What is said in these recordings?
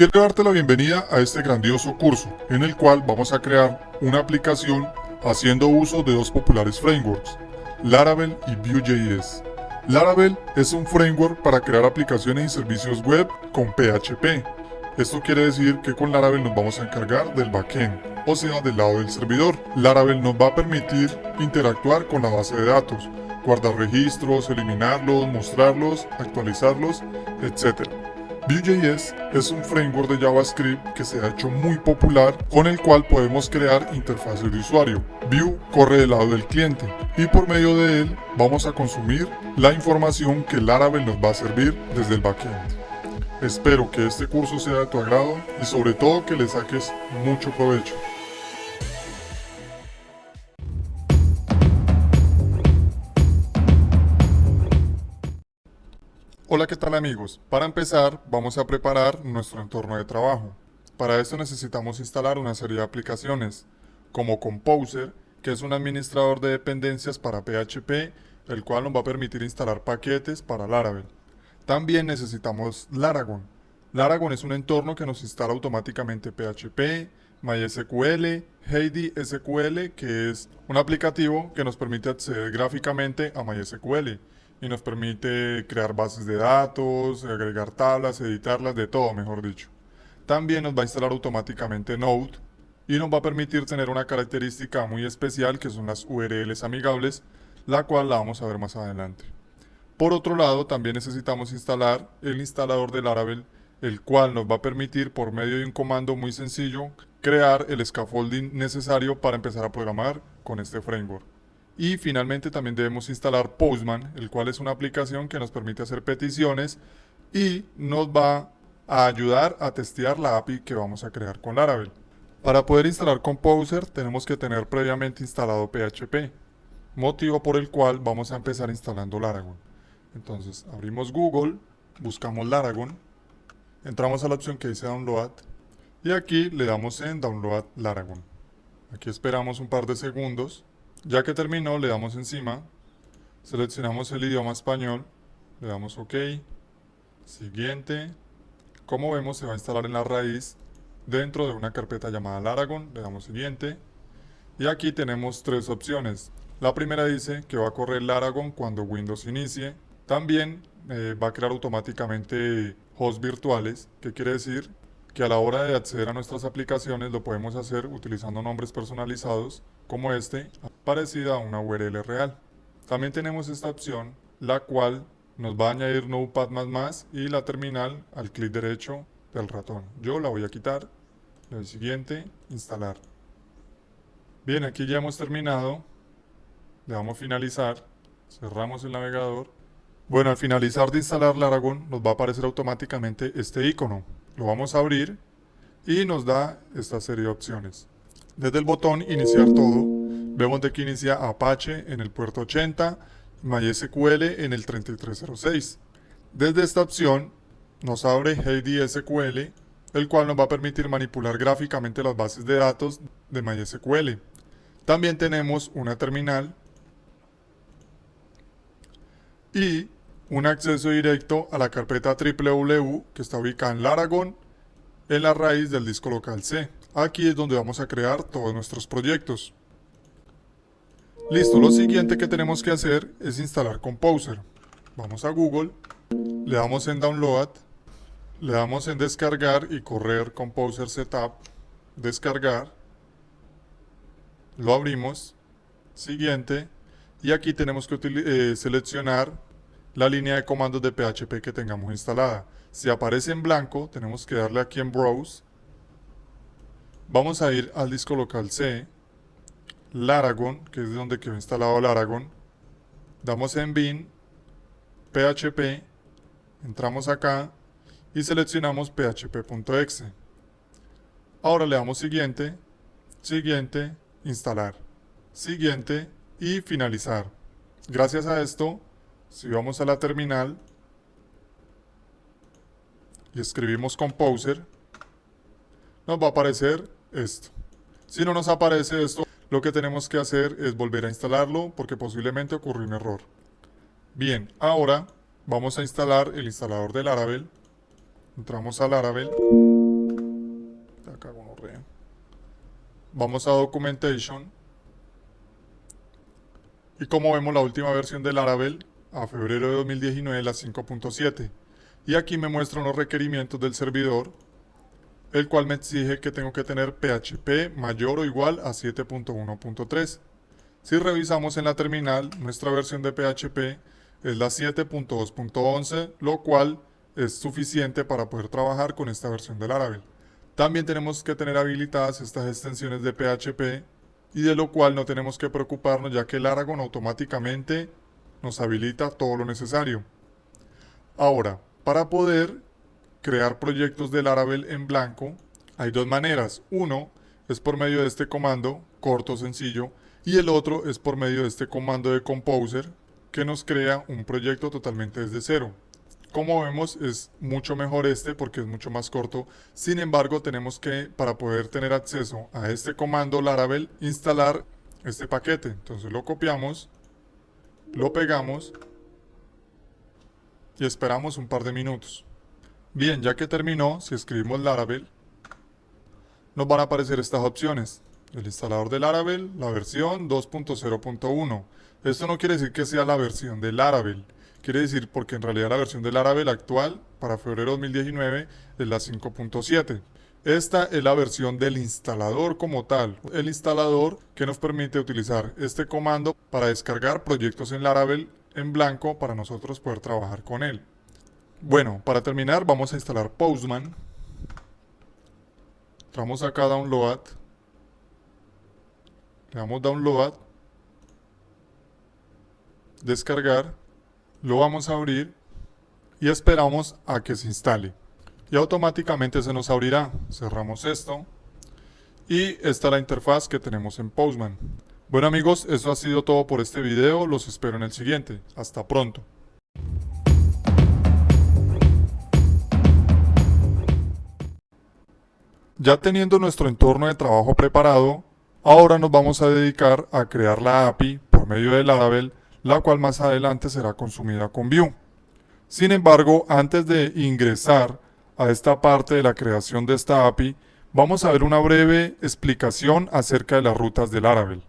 Quiero darte la bienvenida a este grandioso curso, en el cual vamos a crear una aplicación haciendo uso de dos populares frameworks, Laravel y Vue.js. Laravel es un framework para crear aplicaciones y servicios web con PHP. Esto quiere decir que con Laravel nos vamos a encargar del backend, o sea, del lado del servidor. Laravel nos va a permitir interactuar con la base de datos, guardar registros, eliminarlos, mostrarlos, actualizarlos, etc. Vue.js es un framework de JavaScript que se ha hecho muy popular, con el cual podemos crear interfaces de usuario. Vue corre del lado del cliente y por medio de él vamos a consumir la información que Laravel nos va a servir desde el backend. Espero que este curso sea de tu agrado y sobre todo que le saques mucho provecho. Hola, ¿qué tal amigos? Para empezar, vamos a preparar nuestro entorno de trabajo. Para eso necesitamos instalar una serie de aplicaciones, como Composer, que es un administrador de dependencias para PHP, el cual nos va a permitir instalar paquetes para Laravel. También necesitamos Laragon. Laragon es un entorno que nos instala automáticamente PHP, MySQL, Heidi SQL, que es un aplicativo que nos permite acceder gráficamente a MySQL y nos permite crear bases de datos, agregar tablas, editarlas, de todo, mejor dicho. También nos va a instalar automáticamente Node y nos va a permitir tener una característica muy especial que son las URLs amigables, la cual la vamos a ver más adelante. Por otro lado, también necesitamos instalar el instalador de Laravel, el cual nos va a permitir, por medio de un comando muy sencillo, crear el scaffolding necesario para empezar a programar con este framework. Y finalmente también debemos instalar Postman, el cual es una aplicación que nos permite hacer peticiones y nos va a ayudar a testear la API que vamos a crear con Laravel. Para poder instalar Composer tenemos que tener previamente instalado PHP, motivo por el cual vamos a empezar instalando Laragon. Entonces abrimos Google, buscamos Laragon, entramos a la opción que dice Download y aquí le damos en Download Laragon. Aquí esperamos un par de segundos. Ya que terminó, le damos encima, seleccionamos el idioma español, le damos OK, siguiente. Como vemos, se va a instalar en la raíz dentro de una carpeta llamada Laragon, le damos siguiente. Y aquí tenemos tres opciones. La primera dice que va a correr Laragon cuando Windows inicie. También va a crear automáticamente hosts virtuales, que quiere decir que a la hora de acceder a nuestras aplicaciones lo podemos hacer utilizando nombres personalizados como este, parecida a una URL real. También tenemos esta opción, la cual nos va a añadir Notepad++ y la terminal al clic derecho del ratón. Yo la voy a quitar, le doy siguiente, instalar. Bien, aquí ya hemos terminado, le damos finalizar, cerramos el navegador. Bueno, al finalizar de instalar Laragon nos va a aparecer automáticamente este icono. Lo vamos a abrir y nos da esta serie de opciones. Desde el botón Iniciar todo, vemos de que inicia Apache en el puerto 80, MySQL en el 3306. Desde esta opción nos abre Heidi SQL, el cual nos va a permitir manipular gráficamente las bases de datos de MySQL. También tenemos una terminal y un acceso directo a la carpeta www que está ubicada en Laragon en la raíz del disco local C. Aquí es donde vamos a crear todos nuestros proyectos. Listo, lo siguiente que tenemos que hacer es instalar Composer. Vamos a Google, le damos en Download, le damos en Descargar y correr Composer Setup, descargar, lo abrimos, siguiente, y aquí tenemos que seleccionar la línea de comandos de PHP que tengamos instalada. Si aparece en blanco, tenemos que darle aquí en Browse. Vamos a ir al disco local C, Laragon, que es de donde quedó instalado Laragon. Damos en bin, PHP, entramos acá y seleccionamos php.exe. Ahora le damos siguiente, siguiente, instalar, siguiente y finalizar. Gracias a esto, si vamos a la terminal y escribimos Composer, nos va a aparecer esto. Si no nos aparece esto, lo que tenemos que hacer es volver a instalarlo porque posiblemente ocurrió un error. Bien, ahora vamos a instalar el instalador de Laravel. Entramos a Laravel Acá gonorrea. Vamos a Documentation. Y como vemos, la última versión de Laravel a febrero de 2019 es la 5.7. Y aquí me muestran los requerimientos del servidor, el cual me exige que tengo que tener PHP mayor o igual a 7.1.3. Si revisamos en la terminal, nuestra versión de PHP es la 7.2.11, lo cual es suficiente para poder trabajar con esta versión de Laravel. También tenemos que tener habilitadas estas extensiones de PHP, y de lo cual no tenemos que preocuparnos, ya que Laragon automáticamente nos habilita todo lo necesario. Ahora, para poder crear proyectos de Laravel en blanco, hay dos maneras. Uno es por medio de este comando, corto, sencillo, y el otro es por medio de este comando de Composer, que nos crea un proyecto totalmente desde cero. Como vemos, es mucho mejor este porque es mucho más corto. Sin embargo, tenemos que, para poder tener acceso a este comando Laravel, instalar este paquete. Entonces lo copiamos, lo pegamos y esperamos un par de minutos. Bien, ya que terminó, si escribimos Laravel, nos van a aparecer estas opciones. El instalador de Laravel, la versión 2.0.1. Esto no quiere decir que sea la versión de Laravel. Quiere decir porque en realidad la versión de Laravel actual para febrero de 2019 es la 5.7. Esta es la versión del instalador como tal. El instalador que nos permite utilizar este comando para descargar proyectos en Laravel en blanco para nosotros poder trabajar con él. Bueno, para terminar vamos a instalar Postman. Entramos acá a Download. Le damos Download. Descargar. Lo vamos a abrir y esperamos a que se instale. Y automáticamente se nos abrirá. Cerramos esto. Y esta es la interfaz que tenemos en Postman. Bueno amigos, eso ha sido todo por este video. Los espero en el siguiente. Hasta pronto. Ya teniendo nuestro entorno de trabajo preparado, ahora nos vamos a dedicar a crear la API por medio de Laravel, la cual más adelante será consumida con Vue. Sin embargo, antes de ingresar a esta parte de la creación de esta API, vamos a ver una breve explicación acerca de las rutas de Laravel.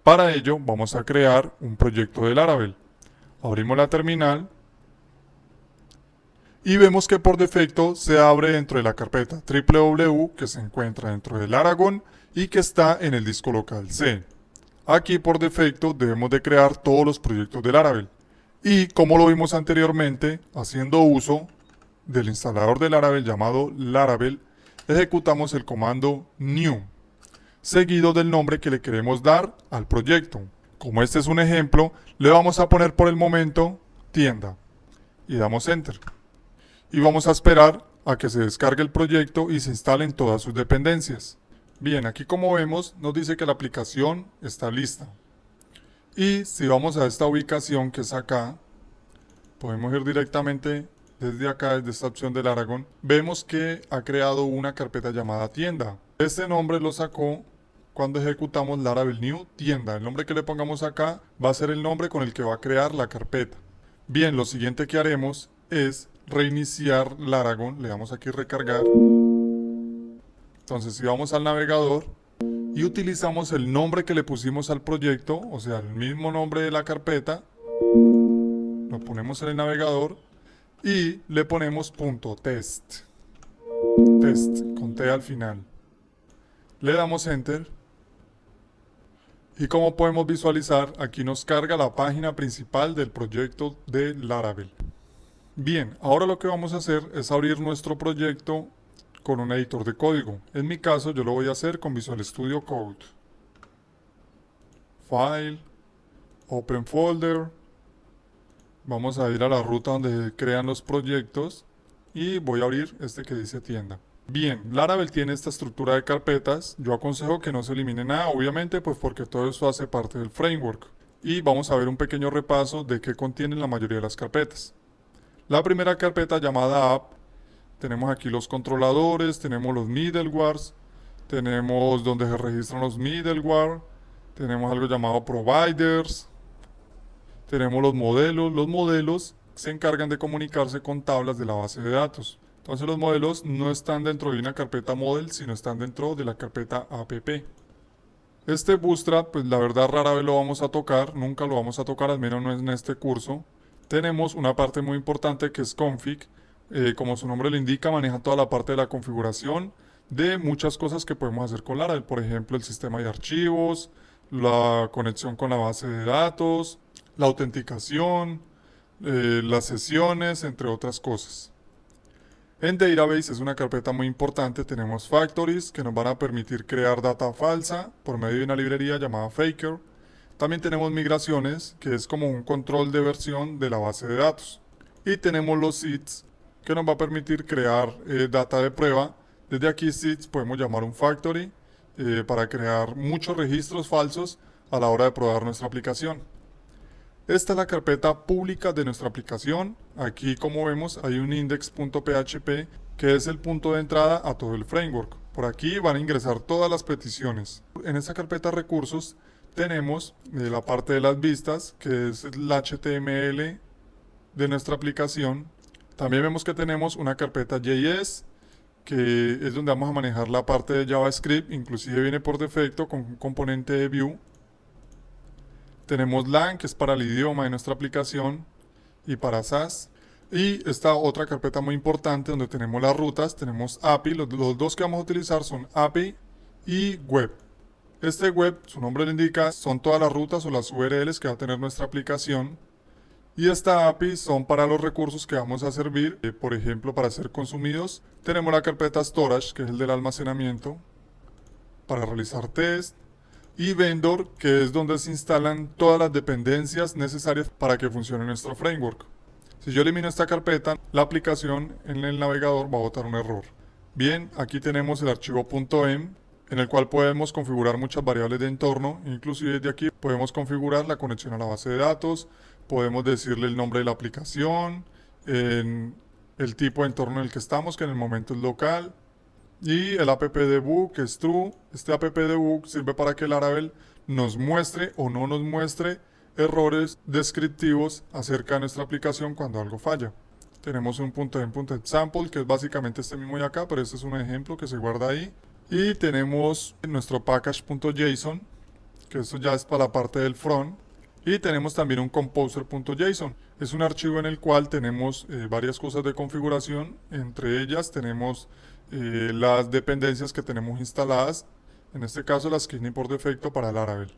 Para ello, vamos a crear un proyecto de Laravel. Abrimos la terminal y vemos que por defecto se abre dentro de la carpeta www que se encuentra dentro del Laragon y que está en el disco local C. Aquí por defecto debemos de crear todos los proyectos de Laravel. Y como lo vimos anteriormente, haciendo uso del instalador de Laravel llamado Laravel, ejecutamos el comando new, seguido del nombre que le queremos dar al proyecto. Como este es un ejemplo, le vamos a poner por el momento tienda y damos enter. Y vamos a esperar a que se descargue el proyecto y se instalen todas sus dependencias. Bien, aquí como vemos nos dice que la aplicación está lista. Y si vamos a esta ubicación que es acá, podemos ir directamente desde acá, desde esta opción del Laragon. Vemos que ha creado una carpeta llamada tienda. Este nombre lo sacó cuando ejecutamos Laravel New tienda. El nombre que le pongamos acá va a ser el nombre con el que va a crear la carpeta. Bien, lo siguiente que haremos es reiniciar Laragon. Le damos aquí recargar. Entonces si vamos al navegador y utilizamos el nombre que le pusimos al proyecto, o sea el mismo nombre de la carpeta, lo ponemos en el navegador y le ponemos .test, test con T al final. Le damos enter y como podemos visualizar, aquí nos carga la página principal del proyecto de Laravel. Bien, ahora lo que vamos a hacer es abrir nuestro proyecto con un editor de código. En mi caso yo lo voy a hacer con Visual Studio Code. File, Open Folder. Vamos a ir a la ruta donde crean los proyectos y voy a abrir este que dice tienda. Bien, Laravel tiene esta estructura de carpetas. Yo aconsejo que no se elimine nada, obviamente, pues porque todo eso hace parte del framework. Y vamos a ver un pequeño repaso de qué contienen la mayoría de las carpetas. La primera carpeta llamada app. Tenemos aquí los controladores, tenemos los middlewares, tenemos donde se registran los middleware, tenemos algo llamado providers, tenemos los modelos. Los modelos se encargan de comunicarse con tablas de la base de datos. Entonces los modelos no están dentro de una carpeta model, sino están dentro de la carpeta app. Este Bootstrap, pues la verdad rara vez lo vamos a tocar, nunca lo vamos a tocar, al menos no en este curso. Tenemos una parte muy importante que es config. Como su nombre lo indica, maneja toda la parte de la configuración de muchas cosas que podemos hacer con Laravel. Por ejemplo, el sistema de archivos, la conexión con la base de datos, la autenticación, las sesiones, entre otras cosas. En Database es una carpeta muy importante, tenemos factories que nos van a permitir crear data falsa por medio de una librería llamada Faker. También tenemos migraciones, que es como un control de versión de la base de datos. Y tenemos los seeds, que nos va a permitir crear data de prueba. Desde aquí seeds podemos llamar un factory para crear muchos registros falsos a la hora de probar nuestra aplicación. Esta es la carpeta pública de nuestra aplicación. Aquí, como vemos, hay un index.php que es el punto de entrada a todo el framework. Por aquí van a ingresar todas las peticiones. En esta carpeta recursos tenemos la parte de las vistas, que es el HTML de nuestra aplicación. También vemos que tenemos una carpeta JS, que es donde vamos a manejar la parte de JavaScript. Inclusive viene por defecto con un componente de Vue. Tenemos LAN, que es para el idioma de nuestra aplicación y para SAS. Y esta otra carpeta muy importante donde tenemos las rutas, tenemos API. Los dos que vamos a utilizar son API y Web. Este Web, su nombre lo indica, son todas las rutas o las URLs que va a tener nuestra aplicación. Y esta API son para los recursos que vamos a servir, por ejemplo, para ser consumidos. Tenemos la carpeta Storage, que es el del almacenamiento, para realizar test. Y Vendor, que es donde se instalan todas las dependencias necesarias para que funcione nuestro framework. Si yo elimino esta carpeta, la aplicación en el navegador va a botar un error. Bien, aquí tenemos el archivo .env, en el cual podemos configurar muchas variables de entorno. Inclusive desde aquí podemos configurar la conexión a la base de datos, podemos decirle el nombre de la aplicación, el tipo de entorno en el que estamos, que en el momento es local, y el app debug, que es true. Este app debug sirve para que Laravel nos muestre o no nos muestre errores descriptivos acerca de nuestra aplicación cuando algo falla. Tenemos un .env.example, que es básicamente este mismo de acá, pero este es un ejemplo que se guarda ahí. Y tenemos nuestro package.json, que eso ya es para la parte del front. Y tenemos también un composer.json. Es un archivo en el cual tenemos varias cosas de configuración. Entre ellas tenemos las dependencias que tenemos instaladas. En este caso las que tienen por defecto para Laravel.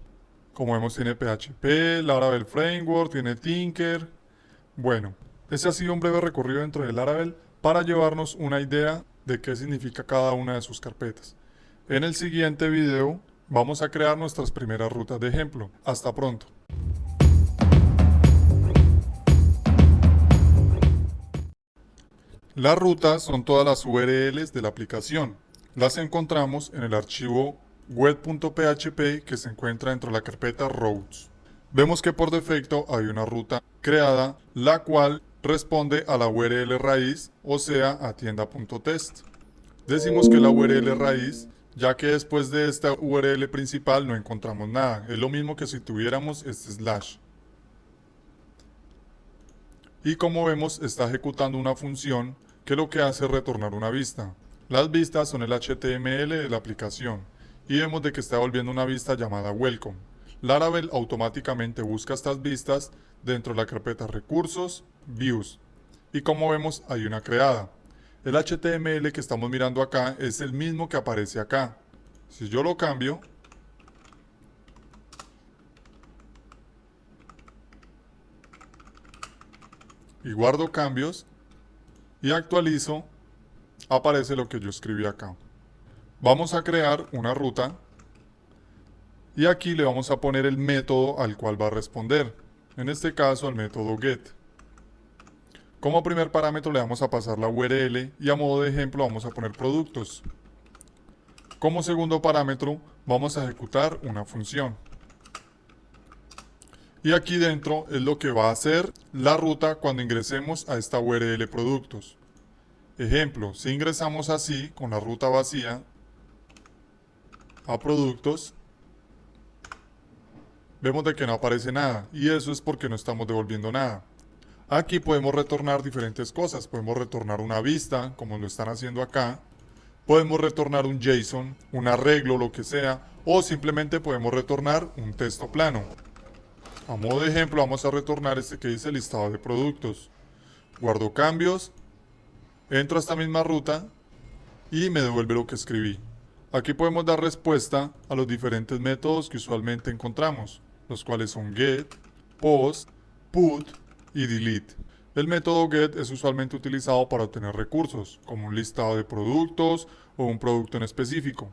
Como vemos, tiene PHP, Laravel Framework, tiene Tinker. Bueno, ese ha sido un breve recorrido dentro de Laravel para llevarnos una idea de qué significa cada una de sus carpetas. En el siguiente video vamos a crear nuestras primeras rutas de ejemplo. Hasta pronto. Las rutas son todas las URLs de la aplicación. Las encontramos en el archivo web.php que se encuentra dentro de la carpeta routes. Vemos que por defecto hay una ruta creada, la cual responde a la URL raíz, o sea, a tienda.test. Decimos que la URL raíz, ya que después de esta URL principal no encontramos nada. Es lo mismo que si tuviéramos este slash. Y como vemos, está ejecutando una función que lo que hace es retornar una vista. Las vistas son el HTML de la aplicación y vemos de que está volviendo una vista llamada welcome. Laravel automáticamente busca estas vistas dentro de la carpeta recursos, views, y como vemos hay una creada. El HTML que estamos mirando acá es el mismo que aparece acá. Si yo lo cambio y guardo cambios y actualizo, aparece lo que yo escribí acá. Vamos a crear una ruta y aquí le vamos a poner el método al cual va a responder. En este caso, el método get. Como primer parámetro le vamos a pasar la URL y a modo de ejemplo vamos a poner productos. Como segundo parámetro vamos a ejecutar una función. Y aquí dentro es lo que va a hacer la ruta cuando ingresemos a esta URL productos. Ejemplo, si ingresamos así con la ruta vacía a productos, vemos de que no aparece nada y eso es porque no estamos devolviendo nada. Aquí podemos retornar diferentes cosas. Podemos retornar una vista, como lo están haciendo acá. Podemos retornar un JSON, un arreglo, lo que sea. O simplemente podemos retornar un texto plano. A modo de ejemplo, vamos a retornar este que dice listado de productos. Guardo cambios. Entro a esta misma ruta y me devuelve lo que escribí. Aquí podemos dar respuesta a los diferentes métodos que usualmente encontramos, los cuales son get, post, put y delete. El método get es usualmente utilizado para obtener recursos, como un listado de productos o un producto en específico.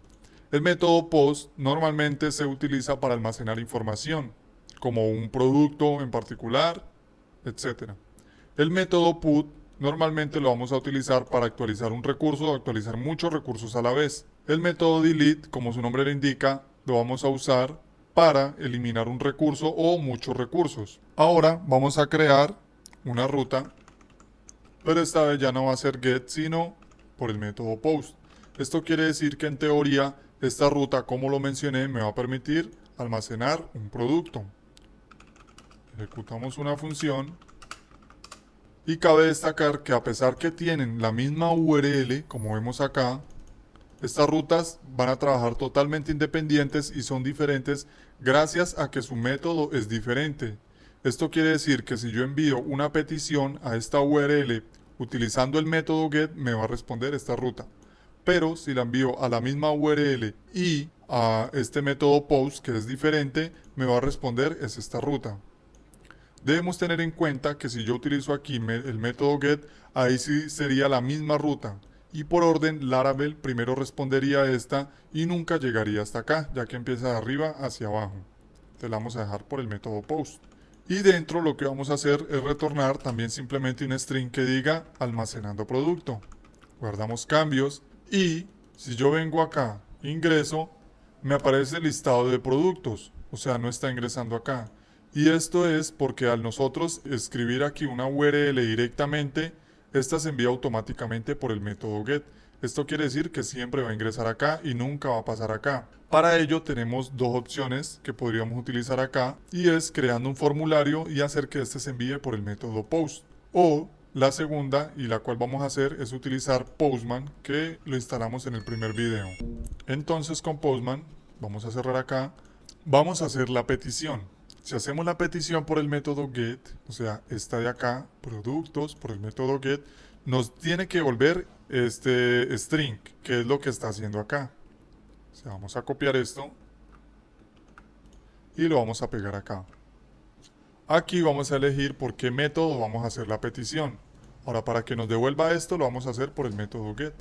El método post normalmente se utiliza para almacenar información, como un producto en particular, etc. El método put normalmente lo vamos a utilizar para actualizar un recurso o actualizar muchos recursos a la vez. El método delete, como su nombre le indica, lo vamos a usar para eliminar un recurso o muchos recursos. Ahora vamos a crear una ruta, pero esta vez ya no va a ser get, sino por el método post. Esto quiere decir que en teoría esta ruta, como lo mencioné, me va a permitir almacenar un producto. Ejecutamos una función. Y cabe destacar que a pesar que tienen la misma URL, como vemos acá, estas rutas van a trabajar totalmente independientes y son diferentes gracias a que su método es diferente. Esto quiere decir que si yo envío una petición a esta URL utilizando el método get, me va a responder esta ruta. Pero si la envío a la misma URL y a este método post, que es diferente, me va a responder es esta ruta. Debemos tener en cuenta que si yo utilizo aquí el método get, ahí sí sería la misma ruta. Y por orden, Laravel primero respondería a esta y nunca llegaría hasta acá, ya que empieza de arriba hacia abajo. Entonces la vamos a dejar por el método post. Y dentro lo que vamos a hacer es retornar también simplemente un string que diga almacenando producto. Guardamos cambios y si yo vengo acá, ingreso, me aparece el listado de productos. O sea, no está ingresando acá. Y esto es porque al nosotros escribir aquí una URL directamente, esta se envía automáticamente por el método get. Esto quiere decir que siempre va a ingresar acá y nunca va a pasar acá. Para ello tenemos dos opciones que podríamos utilizar acá y es creando un formulario y hacer que este se envíe por el método post. O la segunda y la cual vamos a hacer es utilizar Postman, que lo instalamos en el primer video. Entonces con Postman vamos a cerrar acá, vamos a hacer la petición. Si hacemos la petición por el método get, o sea, esta de acá, productos, por el método get, nos tiene que volver este string, que es lo que está haciendo acá. O sea, vamos a copiar esto y lo vamos a pegar acá. Aquí vamos a elegir por qué método vamos a hacer la petición. Ahora, para que nos devuelva esto, lo vamos a hacer por el método get.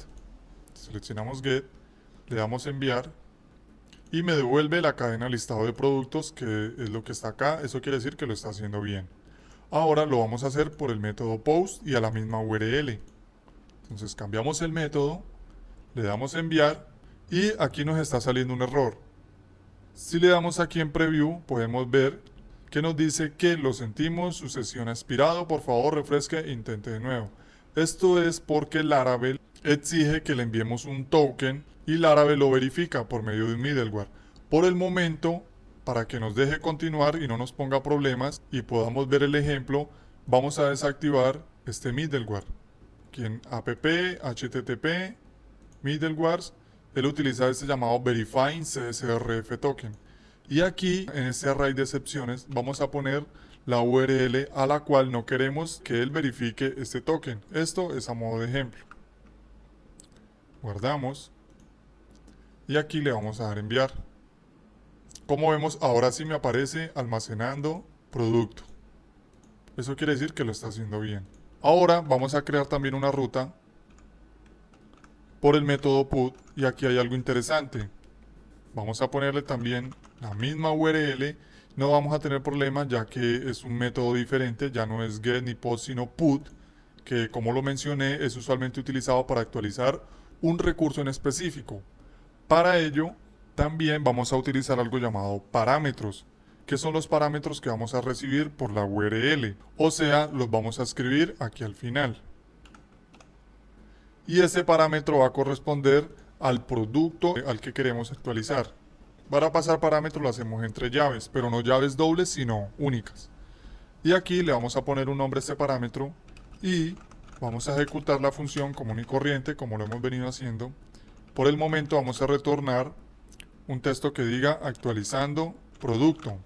Seleccionamos get, le damos enviar. Y me devuelve la cadena listado de productos, que es lo que está acá. Eso quiere decir que lo está haciendo bien. Ahora lo vamos a hacer por el método post y a la misma URL. Entonces cambiamos el método, le damos enviar y aquí nos está saliendo un error. Si le damos aquí en preview, podemos ver que nos dice que lo sentimos, su sesión ha expirado, por favor refresque e intente de nuevo. Esto es porque Laravel exige que le enviemos un token y Laravel lo verifica por medio de un middleware. Por el momento, para que nos deje continuar y no nos ponga problemas y podamos ver el ejemplo, vamos a desactivar este middleware. Aquí en app, http, middlewares, él utiliza este llamado verifying CSRF token. Y aquí, en este array de excepciones, vamos a poner la URL a la cual no queremos que él verifique este token. Esto es a modo de ejemplo. Guardamos. Y aquí le vamos a dar enviar. Como vemos, ahora sí me aparece almacenando producto. Eso quiere decir que lo está haciendo bien. Ahora vamos a crear también una ruta por el método put y aquí hay algo interesante. Vamos a ponerle también la misma URL. No vamos a tener problema ya que es un método diferente, ya no es get ni post sino put, que como lo mencioné es usualmente utilizado para actualizar un recurso en específico. Para ello también vamos a utilizar algo llamado parámetros, que son los parámetros que vamos a recibir por la URL, o sea, los vamos a escribir aquí al final. Y ese parámetro va a corresponder al producto al que queremos actualizar. Para pasar parámetros lo hacemos entre llaves, pero no llaves dobles, sino únicas. Y aquí le vamos a poner un nombre a este parámetro y vamos a ejecutar la función común y corriente como lo hemos venido haciendo. Por el momento vamos a retornar un texto que diga actualizando producto.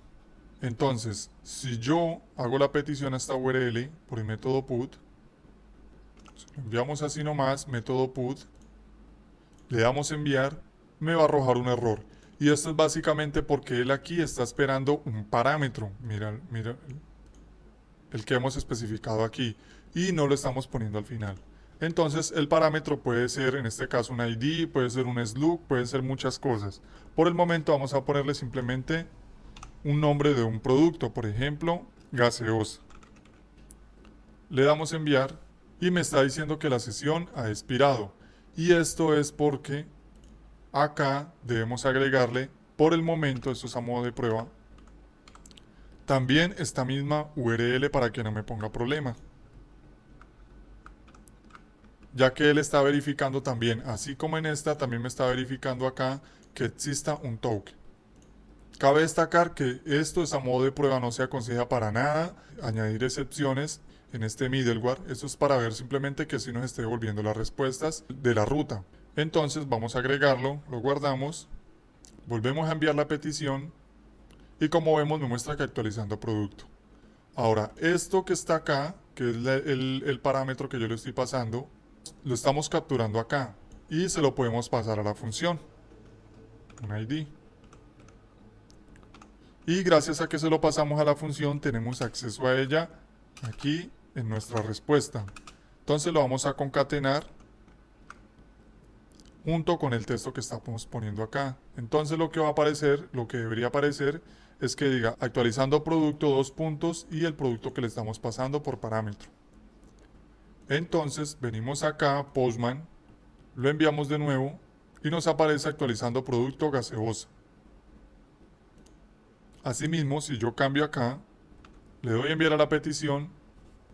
Entonces, si yo hago la petición a esta URL por el método put, lo enviamos así nomás, método put, le damos enviar, me va a arrojar un error. Y esto es básicamente porque él aquí está esperando un parámetro. Mira, el que hemos especificado aquí. Y no lo estamos poniendo al final. Entonces el parámetro puede ser, en este caso, un ID, puede ser un slug, puede ser muchas cosas. Por el momento vamos a ponerle simplemente un nombre de un producto, por ejemplo, gaseosa. Le damos enviar y me está diciendo que la sesión ha expirado. Y esto es porque acá debemos agregarle, por el momento, esto es a modo de prueba, también esta misma URL para que no me ponga problema. Ya que él está verificando también, así como en esta, también me está verificando acá que exista un token. Cabe destacar que esto es a modo de prueba, no se aconseja para nada añadir excepciones en este middleware. Esto es para ver simplemente que sí nos esté devolviendo las respuestas de la ruta. Entonces vamos a agregarlo, lo guardamos, volvemos a enviar la petición y como vemos me muestra que actualizando producto. Ahora, esto que está acá, que es el parámetro que yo le estoy pasando, lo estamos capturando acá y se lo podemos pasar a la función, un ID. Y gracias a que se lo pasamos a la función tenemos acceso a ella aquí en nuestra respuesta. Entonces lo vamos a concatenar junto con el texto que estamos poniendo acá. Entonces lo que va a aparecer, lo que debería aparecer es que diga actualizando producto, dos puntos y el producto que le estamos pasando por parámetro. Entonces venimos acá, Postman, lo enviamos de nuevo y nos aparece actualizando producto gaseosa. Asimismo, si yo cambio acá, le doy a enviar a la petición,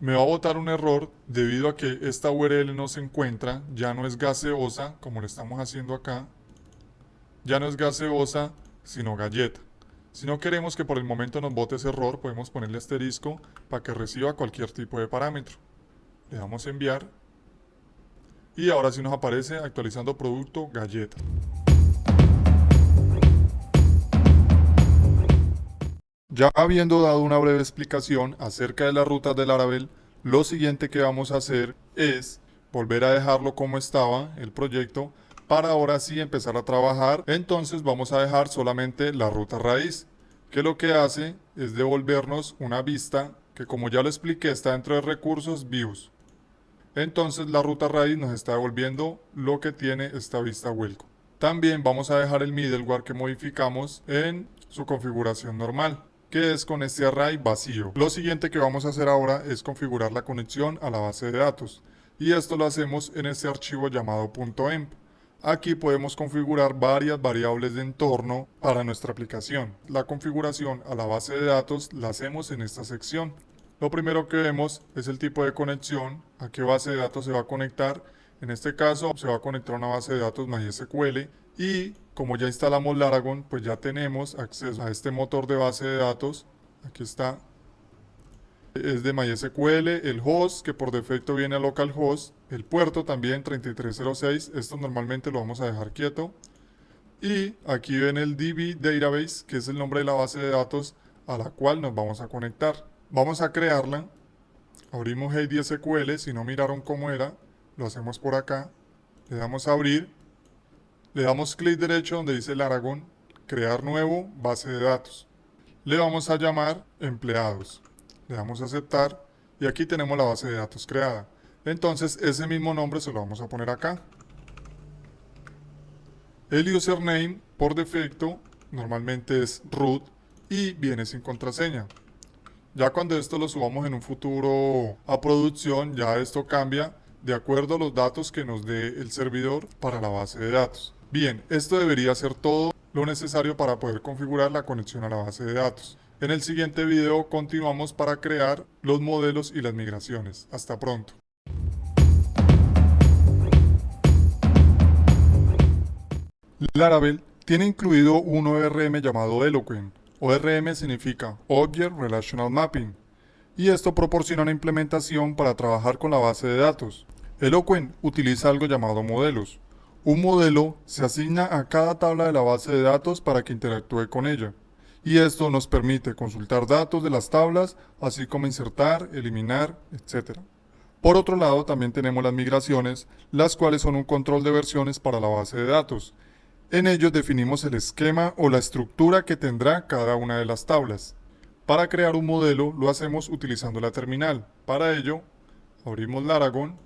me va a botar un error debido a que esta URL no se encuentra, ya no es gaseosa, como lo estamos haciendo acá, ya no es gaseosa, sino galleta. Si no queremos que por el momento nos bote ese error, podemos ponerle asterisco para que reciba cualquier tipo de parámetro. Le damos a enviar y ahora sí nos aparece actualizando producto galleta. Ya habiendo dado una breve explicación acerca de las rutas de Laravel, lo siguiente que vamos a hacer es volver a dejarlo como estaba el proyecto para ahora sí empezar a trabajar. Entonces vamos a dejar solamente la ruta raíz, que lo que hace es devolvernos una vista que, como ya lo expliqué, está dentro de recursos views. Entonces la ruta raíz nos está devolviendo lo que tiene esta vista welcome. También vamos a dejar el middleware que modificamos en su configuración normal, que es con este array vacío. Lo siguiente que vamos a hacer ahora es configurar la conexión a la base de datos. Y esto lo hacemos en este archivo llamado .env. Aquí podemos configurar varias variables de entorno para nuestra aplicación. La configuración a la base de datos la hacemos en esta sección. Lo primero que vemos es el tipo de conexión, a qué base de datos se va a conectar. En este caso se va a conectar a una base de datos MySQL y como ya instalamos Laragon, pues ya tenemos acceso a este motor de base de datos. Aquí está. Es de MySQL, el host que por defecto viene a localhost, el puerto también 3306, esto normalmente lo vamos a dejar quieto. Y aquí ven el DB Database, que es el nombre de la base de datos a la cual nos vamos a conectar. Vamos a crearla, abrimos HeyDSQL, si no miraron cómo era, lo hacemos por acá, le damos a abrir, le damos clic derecho donde dice Laragon, crear nuevo, base de datos. Le vamos a llamar empleados, le damos a aceptar y aquí tenemos la base de datos creada. Entonces ese mismo nombre se lo vamos a poner acá. El username por defecto normalmente es root y viene sin contraseña. Ya cuando esto lo subamos en un futuro a producción, ya esto cambia de acuerdo a los datos que nos dé el servidor para la base de datos. Bien, esto debería ser todo lo necesario para poder configurar la conexión a la base de datos. En el siguiente video continuamos para crear los modelos y las migraciones. Hasta pronto. Laravel tiene incluido un ORM llamado Eloquent. ORM significa Object Relational Mapping. y esto proporciona una implementación para trabajar con la base de datos. Eloquent utiliza algo llamado modelos. Un modelo se asigna a cada tabla de la base de datos para que interactúe con ella, y esto nos permite consultar datos de las tablas, así como insertar, eliminar, etc. Por otro lado, también tenemos las migraciones, las cuales son un control de versiones para la base de datos. En ellos definimos el esquema o la estructura que tendrá cada una de las tablas. Para crear un modelo lo hacemos utilizando la terminal. Para ello, abrimos Laragon,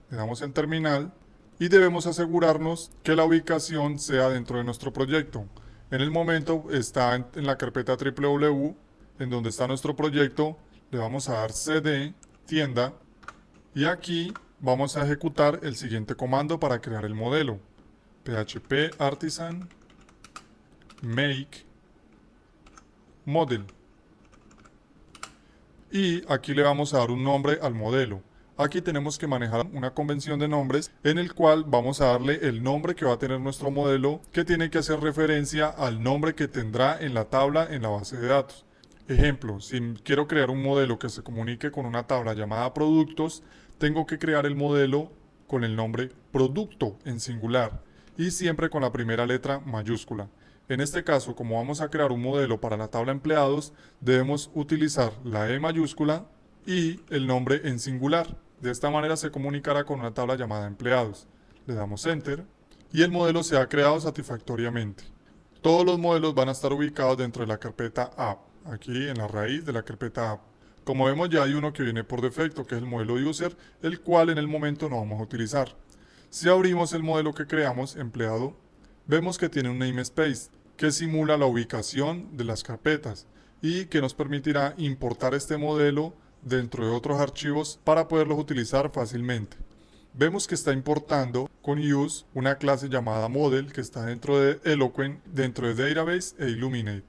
le damos en terminal y debemos asegurarnos que la ubicación sea dentro de nuestro proyecto. En el momento está en la carpeta www, en donde está nuestro proyecto, le vamos a dar cd, tienda, y aquí vamos a ejecutar el siguiente comando para crear el modelo. PHP artisan make model. Y aquí le vamos a dar un nombre al modelo. Aquí tenemos que manejar una convención de nombres en el cual vamos a darle el nombre que va a tener nuestro modelo, que tiene que hacer referencia al nombre que tendrá en la tabla en la base de datos. Ejemplo, si quiero crear un modelo que se comunique con una tabla llamada productos, tengo que crear el modelo con el nombre producto en singular y siempre con la primera letra mayúscula. En este caso, como vamos a crear un modelo para la tabla empleados, debemos utilizar la E mayúscula y el nombre en singular. De esta manera se comunicará con una tabla llamada empleados. Le damos Enter y el modelo se ha creado satisfactoriamente. Todos los modelos van a estar ubicados dentro de la carpeta App, aquí en la raíz de la carpeta App. Como vemos, ya hay uno que viene por defecto, que es el modelo User, el cual en el momento no vamos a utilizar. Si abrimos el modelo que creamos, empleado, vemos que tiene un namespace que simula la ubicación de las carpetas y que nos permitirá importar este modelo dentro de otros archivos para poderlos utilizar fácilmente. Vemos que está importando con use una clase llamada model que está dentro de Eloquent, dentro de Database e Illuminate,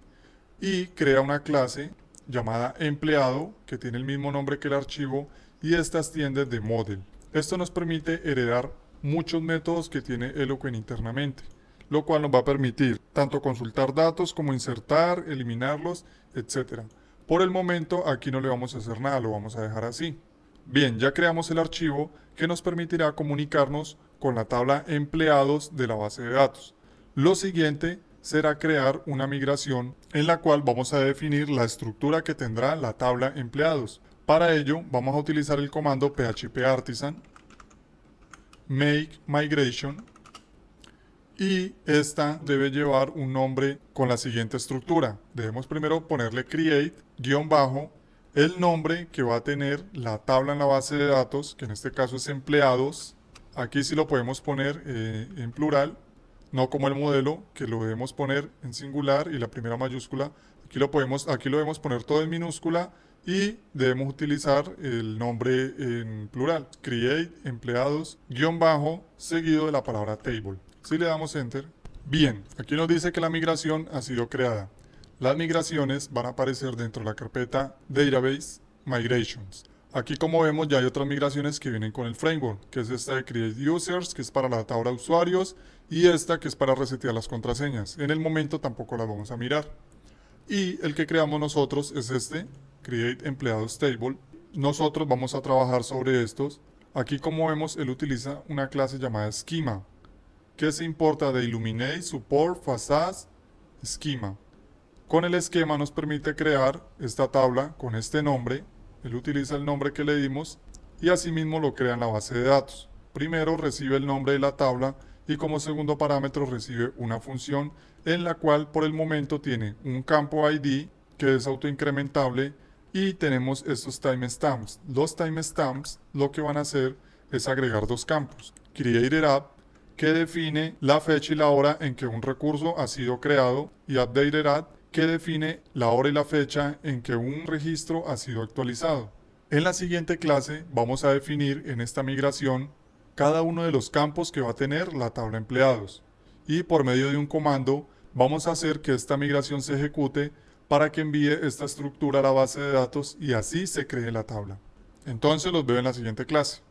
y crea una clase llamada empleado que tiene el mismo nombre que el archivo y esta extiende de model. Esto nos permite heredar muchos métodos que tiene Eloquent internamente, lo cual nos va a permitir tanto consultar datos como insertar, eliminarlos, etc. Por el momento aquí no le vamos a hacer nada, lo vamos a dejar así. Bien, ya creamos el archivo que nos permitirá comunicarnos con la tabla empleados de la base de datos. Lo siguiente será crear una migración en la cual vamos a definir la estructura que tendrá la tabla empleados. Para ello vamos a utilizar el comando php artisan make migration y esta debe llevar un nombre con la siguiente estructura. Debemos primero ponerle create _ el nombre que va a tener la tabla en la base de datos, que en este caso es empleados. Aquí sí lo podemos poner en plural, no como el modelo, que lo debemos poner en singular y la primera mayúscula. Aquí lo debemos poner todo en minúscula y debemos utilizar el nombre en plural. Create empleados _ seguido de la palabra table. Si le damos Enter, bien, aquí nos dice que la migración ha sido creada. Las migraciones van a aparecer dentro de la carpeta Database Migrations. Aquí, como vemos, ya hay otras migraciones que vienen con el framework, que es esta de Create Users, que es para la tabla de usuarios, y esta que es para resetear las contraseñas. En el momento tampoco las vamos a mirar. Y el que creamos nosotros es este, Create Empleados Table. Nosotros vamos a trabajar sobre estos. Aquí, como vemos, él utiliza una clase llamada Schema, que se importa de Illuminate, Support, Facade, Schema. Con el esquema nos permite crear esta tabla con este nombre. Él utiliza el nombre que le dimos y asimismo lo crea en la base de datos. Primero recibe el nombre de la tabla y como segundo parámetro recibe una función en la cual por el momento tiene un campo ID que es autoincrementable y tenemos estos timestamps. Los timestamps lo que van a hacer es agregar dos campos. Created App, que define la fecha y la hora en que un recurso ha sido creado, y Updated App, que define la hora y la fecha en que un registro ha sido actualizado. En la siguiente clase vamos a definir en esta migración cada uno de los campos que va a tener la tabla empleados y por medio de un comando vamos a hacer que esta migración se ejecute para que envíe esta estructura a la base de datos y así se cree la tabla. Entonces los veo en la siguiente clase.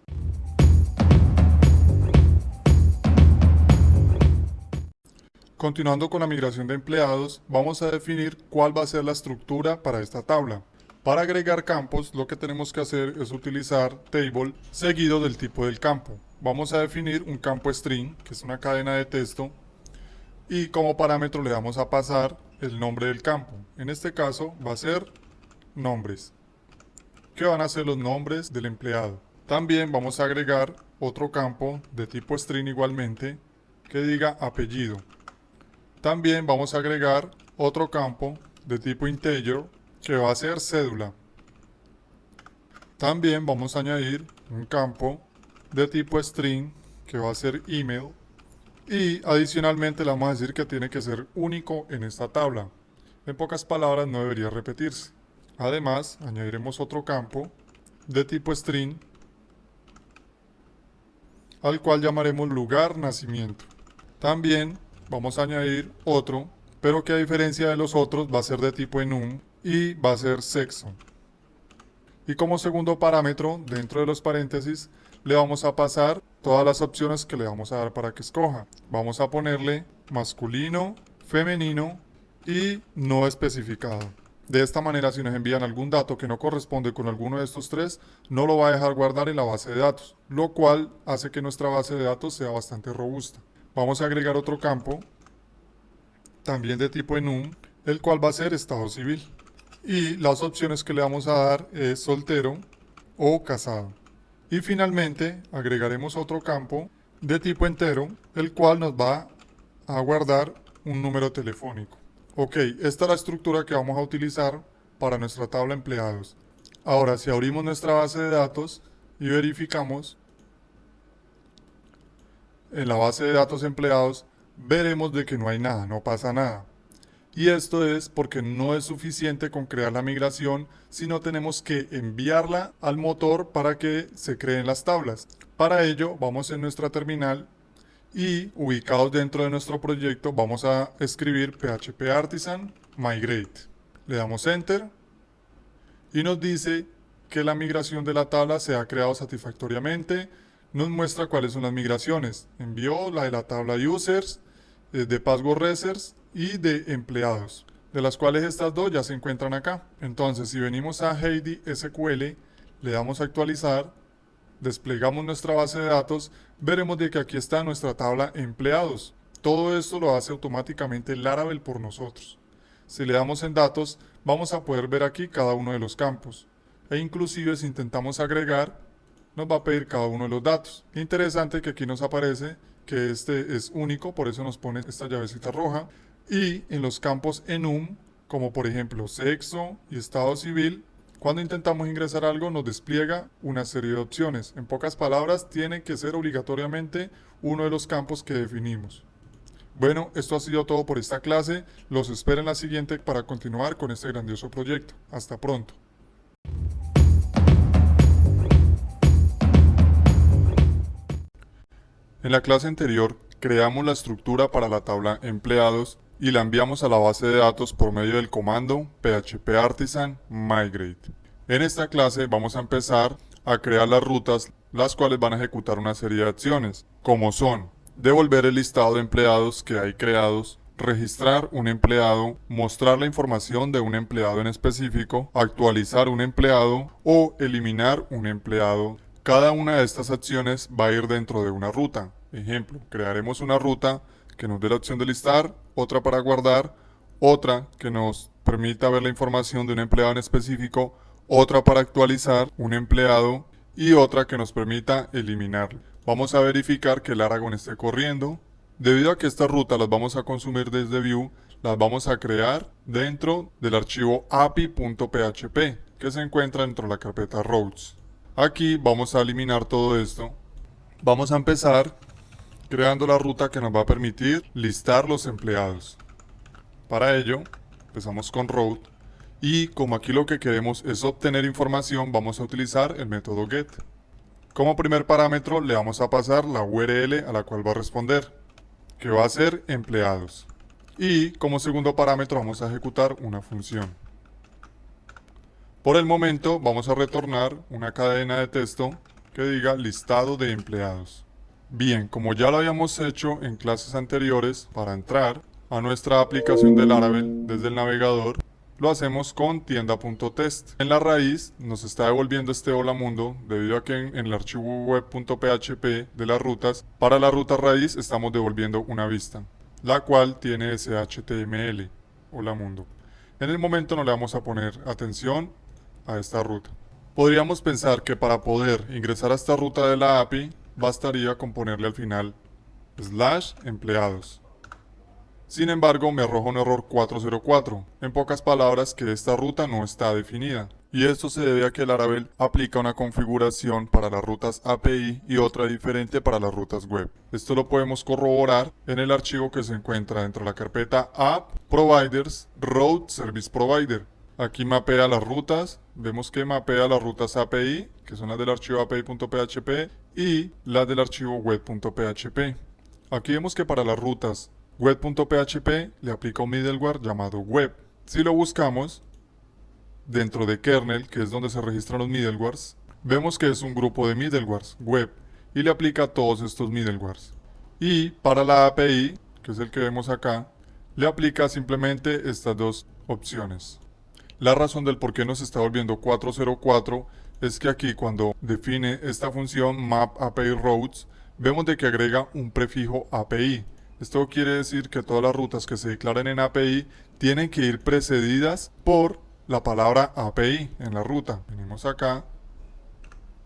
Continuando con la migración de empleados, vamos a definir cuál va a ser la estructura para esta tabla. Para agregar campos, lo que tenemos que hacer es utilizar table seguido del tipo del campo. Vamos a definir un campo string, que es una cadena de texto, y como parámetro le vamos a pasar el nombre del campo. En este caso va a ser nombres, que van a ser los nombres del empleado. También vamos a agregar otro campo de tipo string igualmente, que diga apellido. También vamos a agregar otro campo de tipo integer, que va a ser cédula. También vamos a añadir un campo de tipo string, que va a ser email. Y adicionalmente le vamos a decir que tiene que ser único en esta tabla. En pocas palabras, no debería repetirse. Además, añadiremos otro campo de tipo string, al cual llamaremos lugar nacimiento. También vamos a añadir otro, pero que a diferencia de los otros va a ser de tipo enum y va a ser sexo. Y como segundo parámetro, dentro de los paréntesis, le vamos a pasar todas las opciones que le vamos a dar para que escoja. Vamos a ponerle masculino, femenino y no especificado. De esta manera, si nos envían algún dato que no corresponde con alguno de estos tres, no lo va a dejar guardar en la base de datos, lo cual hace que nuestra base de datos sea bastante robusta. Vamos a agregar otro campo, también de tipo enum, el cual va a ser estado civil. Y las opciones que le vamos a dar es soltero o casado. Y finalmente agregaremos otro campo de tipo entero, el cual nos va a guardar un número telefónico. Ok, esta es la estructura que vamos a utilizar para nuestra tabla empleados. Ahora, si abrimos nuestra base de datos y verificamos en la base de datos empleados, veremos de que no hay nada, no pasa nada. Y esto es porque no es suficiente con crear la migración, sino tenemos que enviarla al motor para que se creen las tablas. Para ello, vamos en nuestra terminal y ubicados dentro de nuestro proyecto vamos a escribir PHP Artisan Migrate. Le damos Enter y nos dice que la migración de la tabla se ha creado satisfactoriamente. Nos muestra cuáles son las migraciones. Envió la de la tabla Users, de Password Reserves y de empleados, de las cuales estas dos ya se encuentran acá. Entonces, si venimos a Heidi SQL, le damos a actualizar, desplegamos nuestra base de datos, veremos de que aquí está nuestra tabla empleados. Todo esto lo hace automáticamente Laravel por nosotros. Si le damos en datos, vamos a poder ver aquí cada uno de los campos. E inclusive si intentamos agregar, nos va a pedir cada uno de los datos. Interesante que aquí nos aparece que este es único, por eso nos pone esta llavecita roja. Y en los campos enum, como por ejemplo sexo y estado civil, cuando intentamos ingresar algo nos despliega una serie de opciones. En pocas palabras, tiene que ser obligatoriamente uno de los campos que definimos. Bueno, esto ha sido todo por esta clase. Los espero en la siguiente para continuar con este grandioso proyecto. Hasta pronto. En la clase anterior, creamos la estructura para la tabla empleados y la enviamos a la base de datos por medio del comando PHP Artisan Migrate. En esta clase vamos a empezar a crear las rutas, las cuales van a ejecutar una serie de acciones, como son devolver el listado de empleados que hay creados, registrar un empleado, mostrar la información de un empleado en específico, actualizar un empleado o eliminar un empleado. Cada una de estas acciones va a ir dentro de una ruta. Ejemplo, crearemos una ruta que nos dé la opción de listar, otra para guardar, otra que nos permita ver la información de un empleado en específico, otra para actualizar un empleado y otra que nos permita eliminarlo. Vamos a verificar que el Aragon esté corriendo. Debido a que estas rutas las vamos a consumir desde Vue, las vamos a crear dentro del archivo api.php que se encuentra dentro de la carpeta routes. Aquí vamos a eliminar todo esto. Vamos a empezar creando la ruta que nos va a permitir listar los empleados. Para ello, empezamos con route y como aquí lo que queremos es obtener información, vamos a utilizar el método get. Como primer parámetro le vamos a pasar la URL a la cual va a responder, que va a ser empleados. Y como segundo parámetro vamos a ejecutar una función. Por el momento vamos a retornar una cadena de texto que diga listado de empleados. Bien, como ya lo habíamos hecho en clases anteriores, para entrar a nuestra aplicación de Laravel desde el navegador, lo hacemos con tienda.test. En la raíz nos está devolviendo este hola mundo debido a que en el archivo web.php de las rutas, para la ruta raíz estamos devolviendo una vista, la cual tiene ese HTML, hola mundo. En el momento no le vamos a poner atención a esta ruta. Podríamos pensar que para poder ingresar a esta ruta de la API bastaría con ponerle al final /empleados. Sin embargo, me arroja un error 404, en pocas palabras que esta ruta no está definida. Y esto se debe a que Laravel aplica una configuración para las rutas API y otra diferente para las rutas web. Esto lo podemos corroborar en el archivo que se encuentra dentro de la carpeta App Providers Route Service Provider. Aquí mapea las rutas, vemos que mapea las rutas API, que son las del archivo api.php, y las del archivo web.php. Aquí vemos que para las rutas web.php le aplica un middleware llamado web. Si lo buscamos dentro de kernel, que es donde se registran los middlewares, vemos que es un grupo de middlewares web y le aplica todos estos middlewares. Y para la API, que es el que vemos acá, le aplica simplemente estas dos opciones. La razón del por qué nos está volviendo 404 es que aquí cuando define esta función map API routes, vemos de que agrega un prefijo API. Esto quiere decir que todas las rutas que se declaren en API tienen que ir precedidas por la palabra API en la ruta. Venimos acá,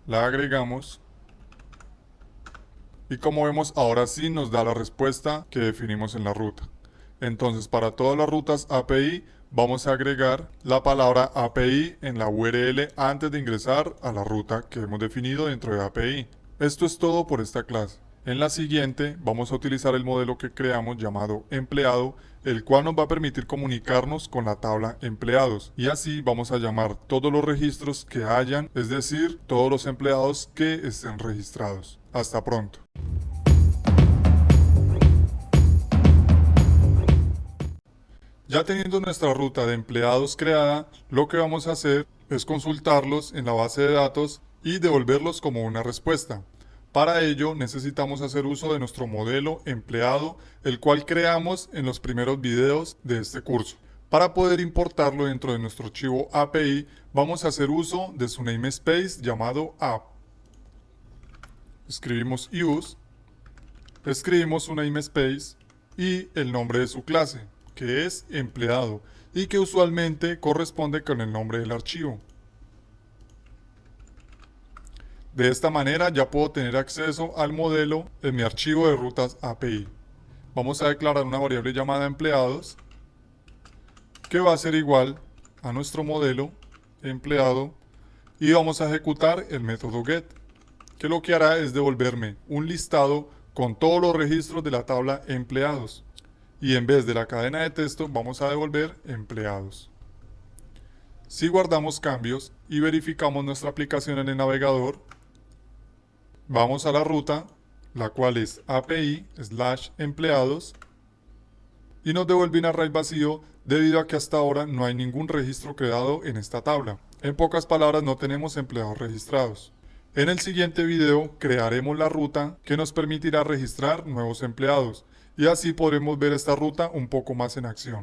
la agregamos y como vemos ahora sí nos da la respuesta que definimos en la ruta. Entonces para todas las rutas API vamos a agregar la palabra API en la URL antes de ingresar a la ruta que hemos definido dentro de API. Esto es todo por esta clase. En la siguiente vamos a utilizar el modelo que creamos llamado empleado, el cual nos va a permitir comunicarnos con la tabla empleados. Y así vamos a llamar todos los registros que hayan, es decir, todos los empleados que estén registrados. Hasta pronto. Ya teniendo nuestra ruta de empleados creada, lo que vamos a hacer es consultarlos en la base de datos y devolverlos como una respuesta. Para ello necesitamos hacer uso de nuestro modelo empleado, el cual creamos en los primeros videos de este curso. Para poder importarlo dentro de nuestro archivo API, vamos a hacer uso de su namespace llamado app. Escribimos use, escribimos su namespace y el nombre de su clase, que es empleado y que usualmente corresponde con el nombre del archivo. De esta manera ya puedo tener acceso al modelo en mi archivo de rutas API. Vamos a declarar una variable llamada empleados que va a ser igual a nuestro modelo empleado y vamos a ejecutar el método get, que lo que hará es devolverme un listado con todos los registros de la tabla empleados y en vez de la cadena de texto vamos a devolver empleados. Si guardamos cambios y verificamos nuestra aplicación en el navegador, vamos a la ruta, la cual es API/empleados y nos devuelve un array vacío debido a que hasta ahora no hay ningún registro creado en esta tabla. En pocas palabras, no tenemos empleados registrados. En el siguiente video crearemos la ruta que nos permitirá registrar nuevos empleados y así podremos ver esta ruta un poco más en acción.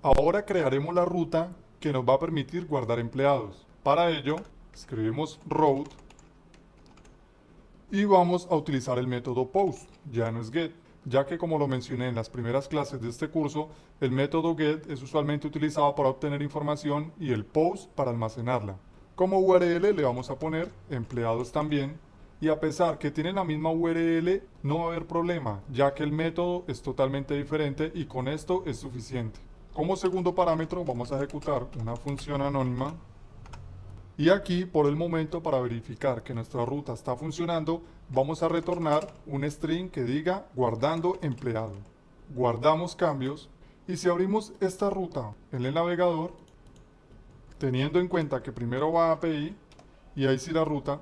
Ahora crearemos la ruta que nos va a permitir guardar empleados. Para ello, escribimos route y vamos a utilizar el método post, ya no es get, ya que como lo mencioné en las primeras clases de este curso, el método get es usualmente utilizado para obtener información y el post para almacenarla. Como URL le vamos a poner empleados también y a pesar que tienen la misma URL no va a haber problema, ya que el método es totalmente diferente y con esto es suficiente. Como segundo parámetro vamos a ejecutar una función anónima y aquí por el momento para verificar que nuestra ruta está funcionando vamos a retornar un string que diga guardando empleado. Guardamos cambios y si abrimos esta ruta en el navegador, teniendo en cuenta que primero va a API y ahí sí la ruta,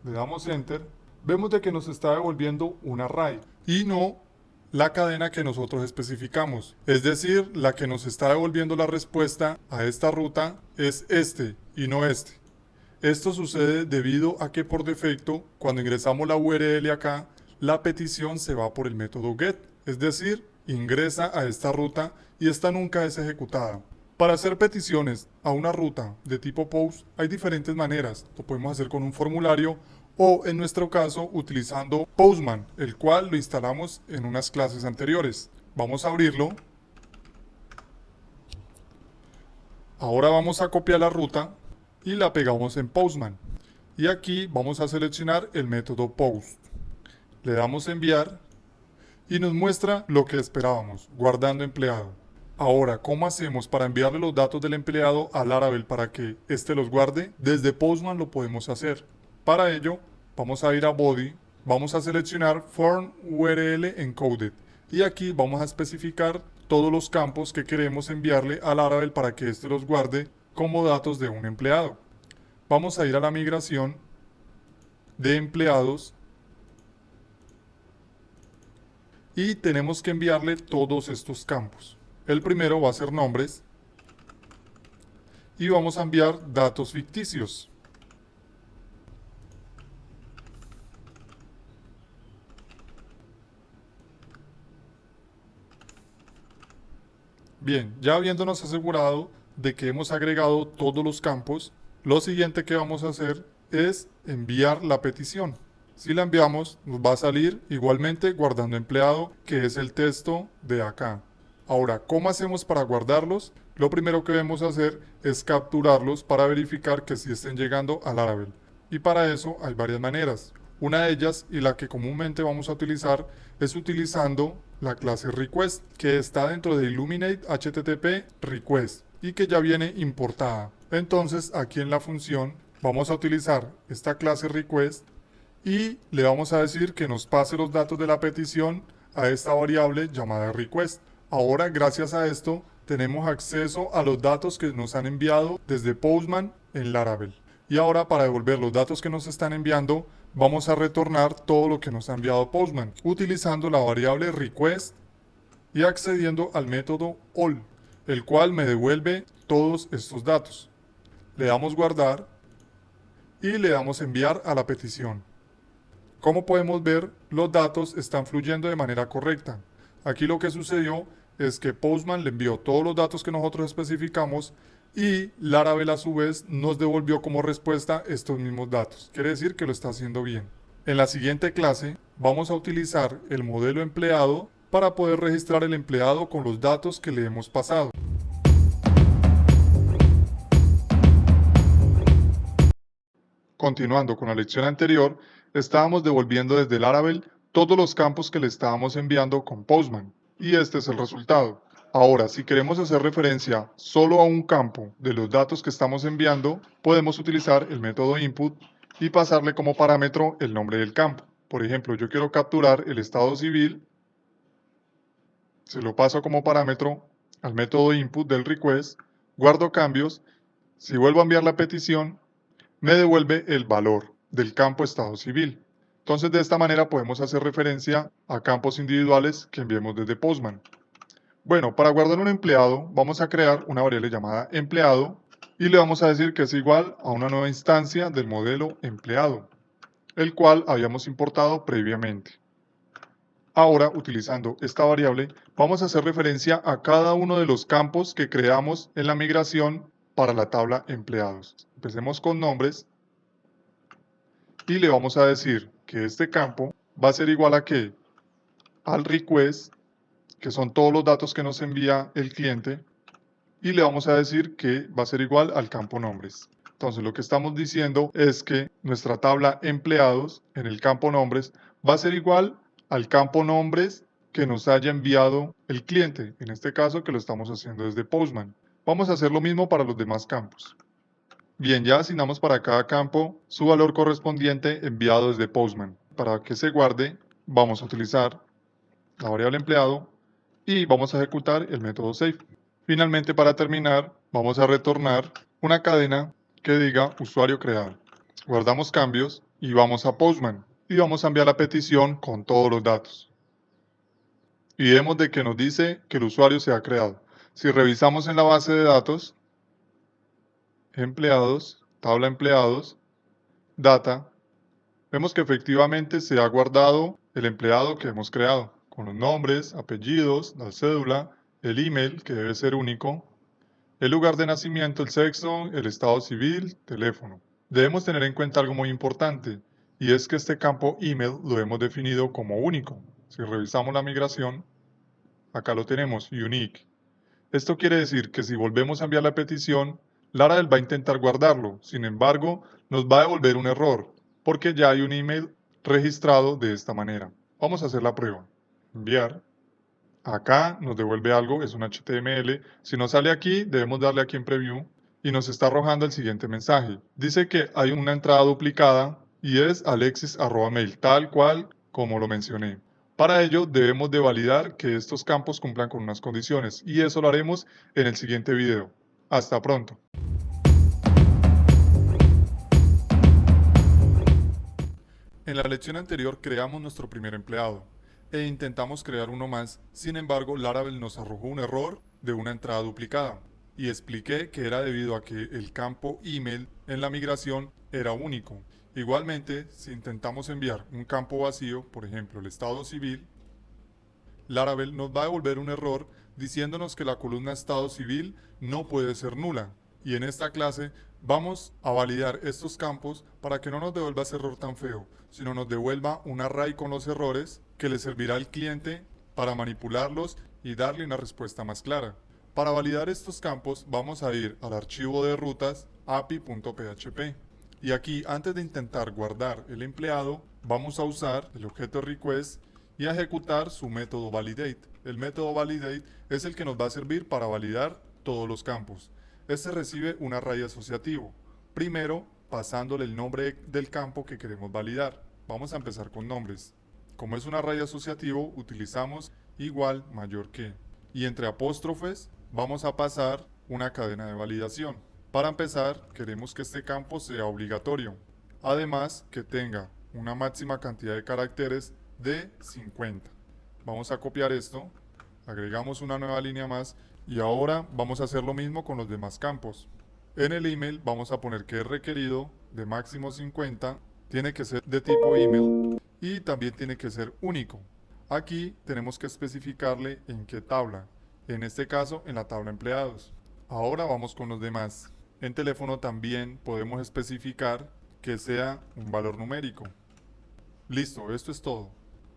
le damos enter, vemos de que nos está devolviendo un array y no la cadena que nosotros especificamos, es decir, la que nos está devolviendo la respuesta a esta ruta es este y no este. Esto sucede debido a que por defecto, cuando ingresamos la URL acá, la petición se va por el método get, es decir, ingresa a esta ruta y esta nunca es ejecutada. Para hacer peticiones a una ruta de tipo post hay diferentes maneras. Lo podemos hacer con un formulario o en nuestro caso utilizando Postman, el cual lo instalamos en unas clases anteriores. Vamos a abrirlo. Ahora vamos a copiar la ruta y la pegamos en Postman. Y aquí vamos a seleccionar el método post. Le damos enviar y nos muestra lo que esperábamos, guardando empleado. Ahora, ¿cómo hacemos para enviarle los datos del empleado a Laravel para que éste los guarde? Desde Postman lo podemos hacer. Para ello, vamos a ir a Body, vamos a seleccionar Form URL Encoded y aquí vamos a especificar todos los campos que queremos enviarle a Laravel para que éste los guarde como datos de un empleado. Vamos a ir a la migración de empleados y tenemos que enviarle todos estos campos. El primero va a ser nombres y vamos a enviar datos ficticios. Bien, ya habiéndonos asegurado de que hemos agregado todos los campos, lo siguiente que vamos a hacer es enviar la petición. Si la enviamos, nos va a salir igualmente guardando empleado, que es el texto de acá. Ahora, ¿cómo hacemos para guardarlos? Lo primero que debemos hacer es capturarlos para verificar que sí estén llegando a Laravel. Y para eso hay varias maneras. Una de ellas, y la que comúnmente vamos a utilizar, es utilizando la clase request, que está dentro de Illuminate HTTP request y que ya viene importada. Entonces, aquí en la función vamos a utilizar esta clase request y le vamos a decir que nos pase los datos de la petición a esta variable llamada request. Ahora, gracias a esto, tenemos acceso a los datos que nos han enviado desde Postman en Laravel. Y ahora, para devolver los datos que nos están enviando, vamos a retornar todo lo que nos ha enviado Postman, utilizando la variable request y accediendo al método all, el cual me devuelve todos estos datos. Le damos guardar y le damos enviar a la petición. Como podemos ver, los datos están fluyendo de manera correcta. Aquí lo que sucedió es que Postman le envió todos los datos que nosotros especificamos y Laravel a su vez nos devolvió como respuesta estos mismos datos. Quiere decir que lo está haciendo bien. En la siguiente clase vamos a utilizar el modelo empleado para poder registrar el empleado con los datos que le hemos pasado. Continuando con la lección anterior, estábamos devolviendo desde Laravel todos los campos que le estábamos enviando con Postman. Y este es el resultado. Ahora, si queremos hacer referencia solo a un campo de los datos que estamos enviando, podemos utilizar el método input y pasarle como parámetro el nombre del campo. Por ejemplo, yo quiero capturar el estado civil, se lo paso como parámetro al método input del request, guardo cambios, si vuelvo a enviar la petición, me devuelve el valor del campo estado civil. Entonces, de esta manera podemos hacer referencia a campos individuales que enviemos desde Postman. Bueno, para guardar un empleado, vamos a crear una variable llamada empleado y le vamos a decir que es igual a una nueva instancia del modelo empleado, el cual habíamos importado previamente. Ahora, utilizando esta variable, vamos a hacer referencia a cada uno de los campos que creamos en la migración para la tabla empleados. Empecemos con nombres y le vamos a decir que este campo va a ser igual a ¿qué? Al request, que son todos los datos que nos envía el cliente, y le vamos a decir que va a ser igual al campo nombres. Entonces lo que estamos diciendo es que nuestra tabla empleados en el campo nombres va a ser igual al campo nombres que nos haya enviado el cliente, en este caso que lo estamos haciendo desde Postman. Vamos a hacer lo mismo para los demás campos. Bien, ya asignamos para cada campo su valor correspondiente enviado desde Postman. Para que se guarde, vamos a utilizar la variable empleado y vamos a ejecutar el método save. Finalmente, para terminar, vamos a retornar una cadena que diga usuario creado. Guardamos cambios y vamos a Postman y vamos a enviar la petición con todos los datos. Y vemos de que nos dice que el usuario se ha creado. Si revisamos en la base de datos, empleados, tabla empleados, data, vemos que efectivamente se ha guardado el empleado que hemos creado, con los nombres, apellidos, la cédula, el email, que debe ser único, el lugar de nacimiento, el sexo, el estado civil, teléfono. Debemos tener en cuenta algo muy importante, y es que este campo email lo hemos definido como único. Si revisamos la migración, acá lo tenemos, unique. Esto quiere decir que si volvemos a enviar la petición, Laravel va a intentar guardarlo. Sin embargo, nos va a devolver un error, porque ya hay un email registrado de esta manera. Vamos a hacer la prueba. Enviar. Acá nos devuelve algo, es un HTML. Si no sale aquí, debemos darle aquí en Preview y nos está arrojando el siguiente mensaje. Dice que hay una entrada duplicada y es alexis@mail, tal cual como lo mencioné. Para ello debemos de validar que estos campos cumplan con unas condiciones y eso lo haremos en el siguiente video. Hasta pronto. En la lección anterior creamos nuestro primer empleado e intentamos crear uno más, sin embargo Laravel nos arrojó un error de una entrada duplicada y expliqué que era debido a que el campo email en la migración era único. Igualmente, si intentamos enviar un campo vacío, por ejemplo el estado civil, Laravel nos va a devolver un error diciéndonos que la columna estado civil no puede ser nula. Y en esta clase vamos a validar estos campos para que no nos devuelva ese error tan feo, sino nos devuelva un array con los errores que le servirá al cliente para manipularlos y darle una respuesta más clara. Para validar estos campos vamos a ir al archivo de rutas api.php. Y aquí, antes de intentar guardar el empleado, vamos a usar el objeto request y a ejecutar su método validate. El método validate es el que nos va a servir para validar todos los campos. Este recibe un array asociativo. Primero, pasándole el nombre del campo que queremos validar. Vamos a empezar con nombres. Como es un array asociativo, utilizamos igual, mayor que. Y entre apóstrofes, vamos a pasar una cadena de validación. Para empezar, queremos que este campo sea obligatorio. Además, que tenga una máxima cantidad de caracteres de 50. Vamos a copiar esto, agregamos una nueva línea más y ahora vamos a hacer lo mismo con los demás campos. En el email vamos a poner que es requerido de máximo 50, tiene que ser de tipo email y también tiene que ser único. Aquí tenemos que especificarle en qué tabla, en este caso en la tabla empleados. Ahora vamos con los demás. En teléfono también podemos especificar que sea un valor numérico. Listo, esto es todo.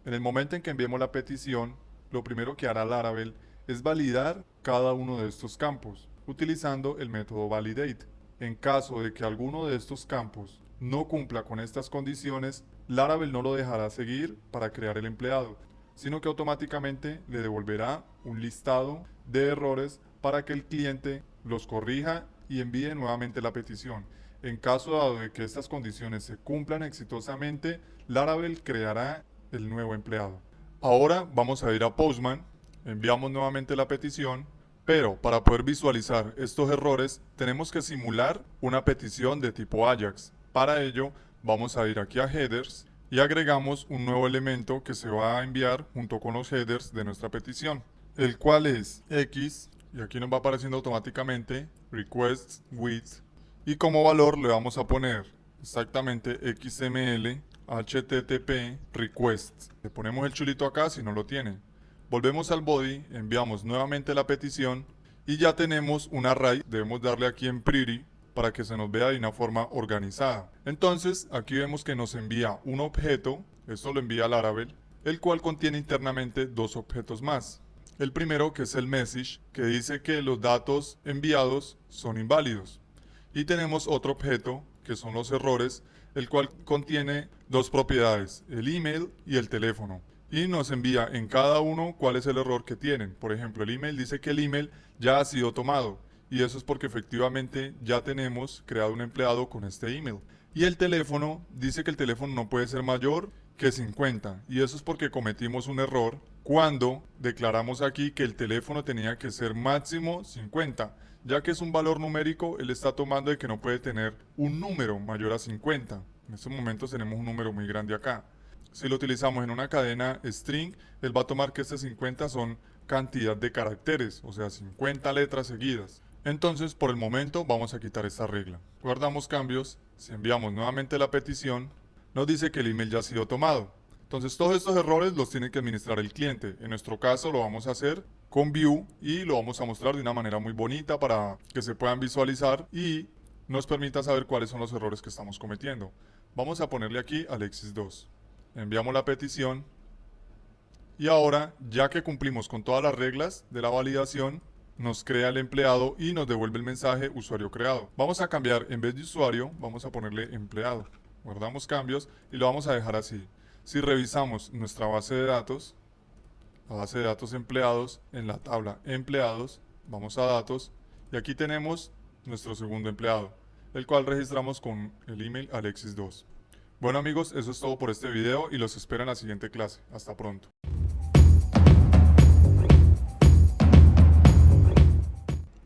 En el momento en que enviemos la petición, lo primero que hará Laravel es validar cada uno de estos campos, utilizando el método validate. En caso de que alguno de estos campos no cumpla con estas condiciones, Laravel no lo dejará seguir para crear el empleado, sino que automáticamente le devolverá un listado de errores para que el cliente los corrija y envíe nuevamente la petición. En caso dado de que estas condiciones se cumplan exitosamente, Laravel creará el nuevo empleado. Ahora vamos a ir a Postman, enviamos nuevamente la petición, pero para poder visualizar estos errores tenemos que simular una petición de tipo Ajax. Para ello vamos a ir aquí a Headers y agregamos un nuevo elemento que se va a enviar junto con los headers de nuestra petición, el cual es X, y aquí nos va apareciendo automáticamente request with, y como valor le vamos a poner exactamente XML HTTP request. Le ponemos el chulito acá si no lo tiene. Volvemos al body, enviamos nuevamente la petición y ya tenemos un array. Debemos darle aquí en pretty para que se nos vea de una forma organizada. Entonces aquí vemos que nos envía un objeto, esto lo envía Laravel, el cual contiene internamente dos objetos más. El primero, que es el message, que dice que los datos enviados son inválidos. Y tenemos otro objeto, que son los errores, el cual contiene dos propiedades, el email y el teléfono. Y nos envía en cada uno cuál es el error que tienen. Por ejemplo, el email dice que el email ya ha sido tomado. Y eso es porque efectivamente ya tenemos creado un empleado con este email. Y el teléfono dice que el teléfono no puede ser mayor que 50. Y eso es porque cometimos un error cuando declaramos aquí que el teléfono tenía que ser máximo 50. Ya que es un valor numérico, él está tomando de que no puede tener un número mayor a 50. En estos momentos tenemos un número muy grande acá. Si lo utilizamos en una cadena string, él va a tomar que este 50 son cantidad de caracteres, o sea 50 letras seguidas. Entonces, por el momento, vamos a quitar esta regla. Guardamos cambios. Si enviamos nuevamente la petición, nos dice que el email ya ha sido tomado. Entonces todos estos errores los tiene que administrar el cliente. En nuestro caso lo vamos a hacer con Vue y lo vamos a mostrar de una manera muy bonita para que se puedan visualizar y nos permita saber cuáles son los errores que estamos cometiendo. Vamos a ponerle aquí Alexis 2. Enviamos la petición y ahora, ya que cumplimos con todas las reglas de la validación, nos crea el empleado y nos devuelve el mensaje usuario creado. Vamos a cambiar, en vez de usuario, vamos a ponerle empleado. Guardamos cambios y lo vamos a dejar así. Si revisamos nuestra base de datos, la base de datos empleados, en la tabla empleados, vamos a datos y aquí tenemos nuestro segundo empleado, el cual registramos con el email Alexis 2. Bueno amigos, eso es todo por este video y los espero en la siguiente clase. Hasta pronto.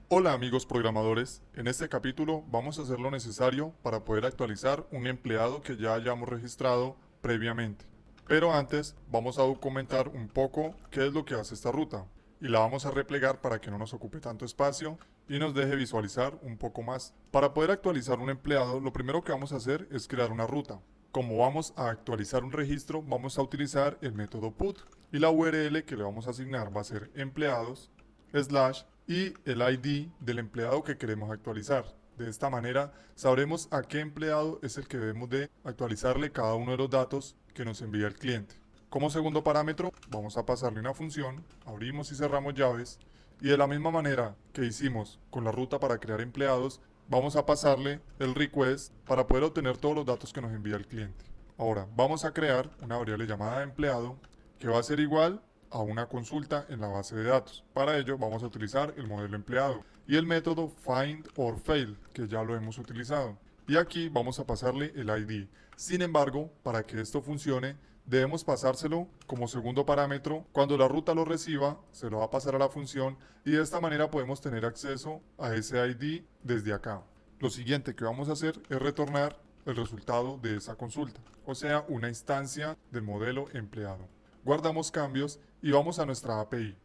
Hola amigos programadores, en este capítulo vamos a hacer lo necesario para poder actualizar un empleado que ya hayamos registrado previamente. Pero antes vamos a documentar un poco qué es lo que hace esta ruta y la vamos a replegar para que no nos ocupe tanto espacio y nos deje visualizar un poco más. Para poder actualizar un empleado, lo primero que vamos a hacer es crear una ruta. Como vamos a actualizar un registro, vamos a utilizar el método put y la URL que le vamos a asignar va a ser empleados / y el ID del empleado que queremos actualizar. De esta manera sabremos a qué empleado es el que debemos de actualizarle cada uno de los datos que nos envía el cliente. Como segundo parámetro vamos a pasarle una función, abrimos y cerramos llaves y de la misma manera que hicimos con la ruta para crear empleados, vamos a pasarle el request para poder obtener todos los datos que nos envía el cliente. Ahora vamos a crear una variable llamada empleado que va a ser igual a una consulta en la base de datos. Para ello vamos a utilizar el modelo empleado y el método find_fail que ya lo hemos utilizado. Y aquí vamos a pasarle el ID. Sin embargo, para que esto funcione, debemos pasárselo como segundo parámetro. Cuando la ruta lo reciba, se lo va a pasar a la función y de esta manera podemos tener acceso a ese ID desde acá. Lo siguiente que vamos a hacer es retornar el resultado de esa consulta, o sea, una instancia del modelo empleado. Guardamos cambios y vamos a nuestra API.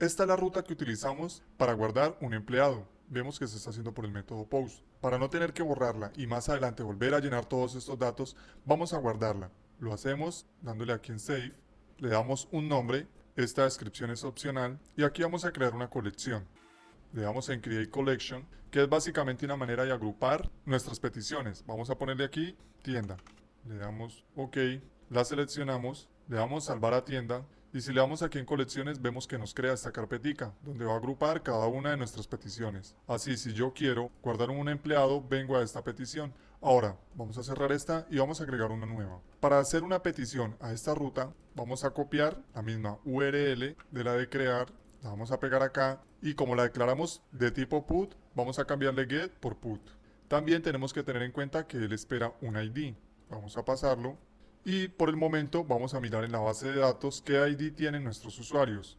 Esta es la ruta que utilizamos para guardar un empleado. Vemos que se está haciendo por el método post. Para no tener que borrarla y más adelante volver a llenar todos estos datos, vamos a guardarla. Lo hacemos dándole aquí en Save, le damos un nombre, esta descripción es opcional y aquí vamos a crear una colección. Le damos en Create Collection, que es básicamente una manera de agrupar nuestras peticiones. Vamos a ponerle aquí tienda. Le damos OK, la seleccionamos, le damos salvar a tienda y si le damos aquí en colecciones vemos que nos crea esta carpetica donde va a agrupar cada una de nuestras peticiones. Así si yo quiero guardar un empleado vengo a esta petición. Ahora vamos a cerrar esta y vamos a agregar una nueva. Para hacer una petición a esta ruta vamos a copiar la misma URL de la de crear, la vamos a pegar acá y como la declaramos de tipo put vamos a cambiarle get por put. También tenemos que tener en cuenta que él espera un ID. Vamos a pasarlo. Y por el momento vamos a mirar en la base de datos qué ID tienen nuestros usuarios.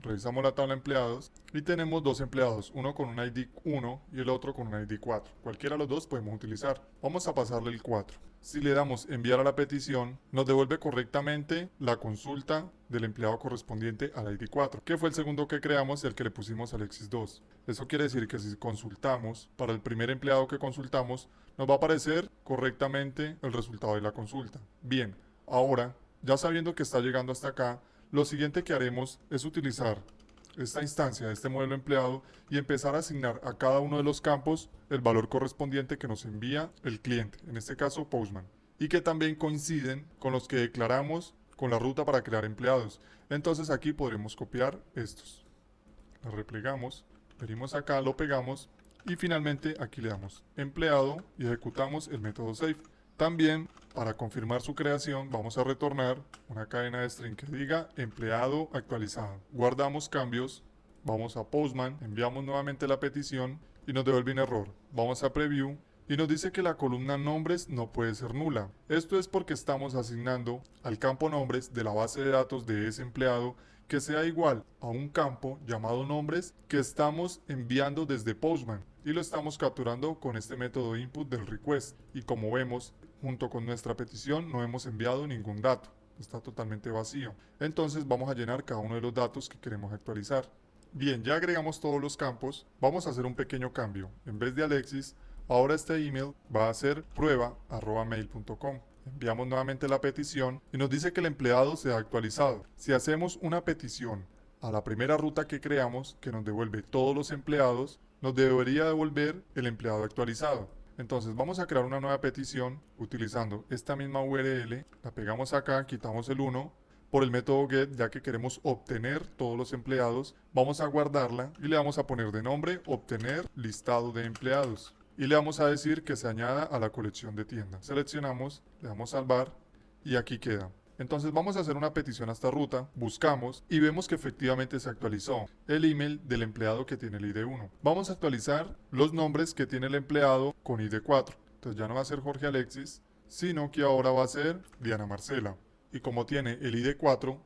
Revisamos la tabla de empleados y tenemos dos empleados, uno con un ID 1 y el otro con un ID 4. Cualquiera de los dos podemos utilizar. Vamos a pasarle el 4. Si le damos enviar a la petición, nos devuelve correctamente la consulta del empleado correspondiente al ID 4, que fue el segundo que creamos y el que le pusimos Alexis 2. Eso quiere decir que si consultamos, para el primer empleado que consultamos, nos va a aparecer correctamente el resultado de la consulta. Bien, ahora, ya sabiendo que está llegando hasta acá, lo siguiente que haremos es utilizar esta instancia de este modelo empleado y empezar a asignar a cada uno de los campos el valor correspondiente que nos envía el cliente, en este caso Postman, y que también coinciden con los que declaramos con la ruta para crear empleados. Entonces aquí podremos copiar estos. Lo replegamos, venimos acá, lo pegamos y finalmente aquí le damos empleado y ejecutamos el método save. También, para confirmar su creación, vamos a retornar una cadena de string que diga empleado actualizado. Guardamos cambios, vamos a Postman, enviamos nuevamente la petición y nos devuelve un error. Vamos a Preview y nos dice que la columna nombres no puede ser nula. Esto es porque estamos asignando al campo nombres de la base de datos de ese empleado que sea igual a un campo llamado nombres que estamos enviando desde Postman y lo estamos capturando con este método input del request. Y como vemos, junto con nuestra petición no hemos enviado ningún dato, está totalmente vacío. Entonces vamos a llenar cada uno de los datos que queremos actualizar. Bien, ya agregamos todos los campos, vamos a hacer un pequeño cambio. En vez de Alexis, ahora este email va a ser prueba@mail.com. Enviamos nuevamente la petición y nos dice que el empleado se ha actualizado. Si hacemos una petición a la primera ruta que creamos, que nos devuelve todos los empleados, nos debería devolver el empleado actualizado. Entonces vamos a crear una nueva petición utilizando esta misma URL, la pegamos acá, quitamos el 1, por el método get, ya que queremos obtener todos los empleados, vamos a guardarla y le vamos a poner de nombre obtener listado de empleados. Y le vamos a decir que se añada a la colección de tienda. Seleccionamos, le damos salvar y aquí queda. Entonces vamos a hacer una petición a esta ruta, buscamos y vemos que efectivamente se actualizó el email del empleado que tiene el ID 1. Vamos a actualizar los nombres que tiene el empleado con ID 4. Entonces ya no va a ser Jorge Alexis, sino que ahora va a ser Diana Marcela. Y como tiene el ID 4,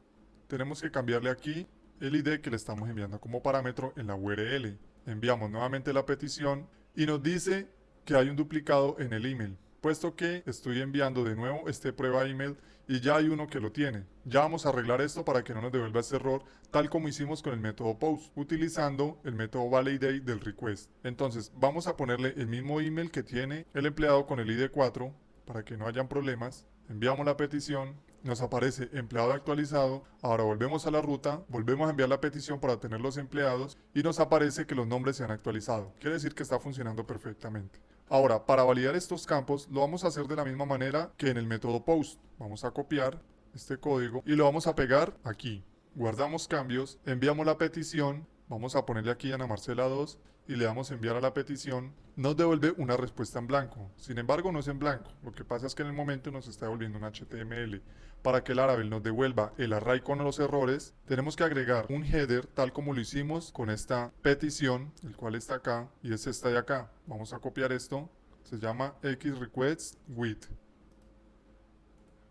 tenemos que cambiarle aquí el ID que le estamos enviando como parámetro en la URL. Enviamos nuevamente la petición y nos dice que hay un duplicado en el email, puesto que estoy enviando de nuevo este prueba email y ya hay uno que lo tiene. Ya vamos a arreglar esto para que no nos devuelva ese error, tal como hicimos con el método post, utilizando el método validate del request. Entonces vamos a ponerle el mismo email que tiene el empleado con el ID 4 para que no hayan problemas. Enviamos la petición, nos aparece empleado actualizado, ahora volvemos a la ruta, volvemos a enviar la petición para tener los empleados y nos aparece que los nombres se han actualizado. Quiere decir que está funcionando perfectamente. Ahora, para validar estos campos, lo vamos a hacer de la misma manera que en el método post. Vamos a copiar este código y lo vamos a pegar aquí. Guardamos cambios, enviamos la petición, vamos a ponerle aquí Ana Marcela 2 y le damos enviar a la petición, nos devuelve una respuesta en blanco. Sin embargo, no es en blanco. Lo que pasa es que en el momento nos está devolviendo un HTML. Para que el Laravel nos devuelva el array con los errores, tenemos que agregar un header tal como lo hicimos con esta petición, el cual está acá y es esta de acá. Vamos a copiar esto. Se llama xRequestWith.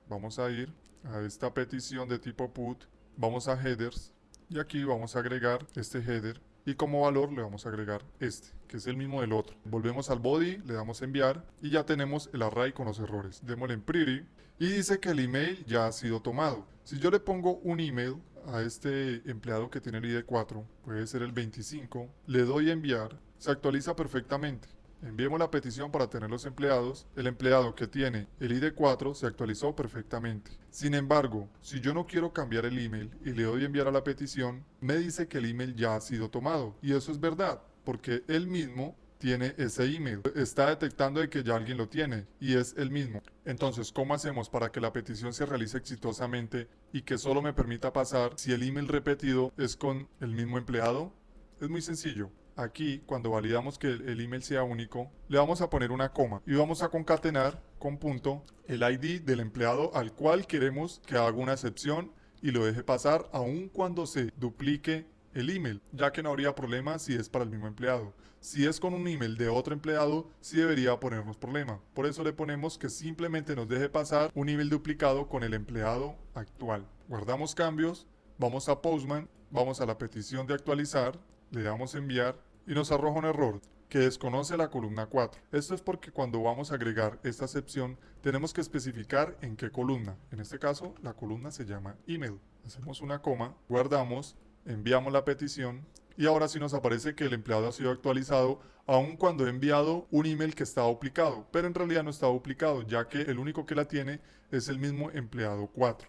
Vamos a ir a esta petición de tipo put. Vamos a headers y aquí vamos a agregar este header. Y como valor le vamos a agregar este, que es el mismo del otro. Volvemos al body, le damos enviar y ya tenemos el array con los errores. Démosle en pretty y dice que el email ya ha sido tomado. Si yo le pongo un email a este empleado que tiene el ID 4, puede ser el 25, le doy a enviar, se actualiza perfectamente. Enviemos la petición para tener los empleados. El empleado que tiene el ID 4 se actualizó perfectamente. Sin embargo, si yo no quiero cambiar el email y le doy enviar a la petición, me dice que el email ya ha sido tomado. Y eso es verdad, porque él mismo tiene ese email. Está detectando de que ya alguien lo tiene y es el mismo. Entonces, ¿cómo hacemos para que la petición se realice exitosamente y que solo me permita pasar si el email repetido es con el mismo empleado? Es muy sencillo. Aquí, cuando validamos que el email sea único, le vamos a poner una coma y vamos a concatenar con punto el ID del empleado al cual queremos que haga una excepción y lo deje pasar aun cuando se duplique el email, ya que no habría problema si es para el mismo empleado. Si es con un email de otro empleado, sí debería ponernos problema. Por eso le ponemos que simplemente nos deje pasar un email duplicado con el empleado actual. Guardamos cambios, vamos a Postman, vamos a la petición de actualizar, le damos enviar y nos arroja un error que desconoce la columna 4. Esto es porque cuando vamos a agregar esta excepción tenemos que especificar en qué columna. En este caso la columna se llama email. Hacemos una coma, guardamos, enviamos la petición y ahora sí nos aparece que el empleado ha sido actualizado aun cuando he enviado un email que está duplicado, pero en realidad no está duplicado ya que el único que la tiene es el mismo empleado 4.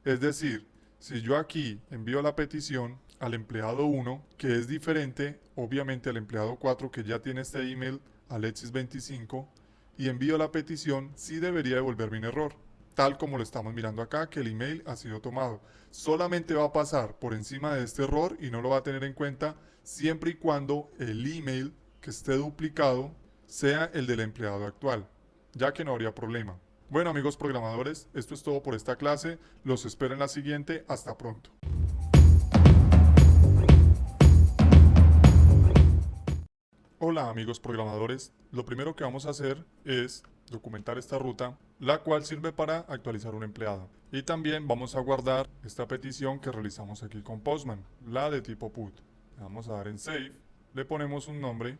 Es decir, si yo aquí envío la petición al empleado 1, que es diferente obviamente al empleado 4 que ya tiene este email, Alexis25, y envío la petición, sí debería devolverme un error, tal como lo estamos mirando acá, que el email ha sido tomado. Solamente va a pasar por encima de este error y no lo va a tener en cuenta siempre y cuando el email que esté duplicado sea el del empleado actual, ya que no habría problema. Bueno amigos programadores, esto es todo por esta clase, los espero en la siguiente, hasta pronto. Hola amigos programadores, lo primero que vamos a hacer es documentar esta ruta, la cual sirve para actualizar un empleado. Y también vamos a guardar esta petición que realizamos aquí con Postman, la de tipo put. Le vamos a dar en Save, le ponemos un nombre,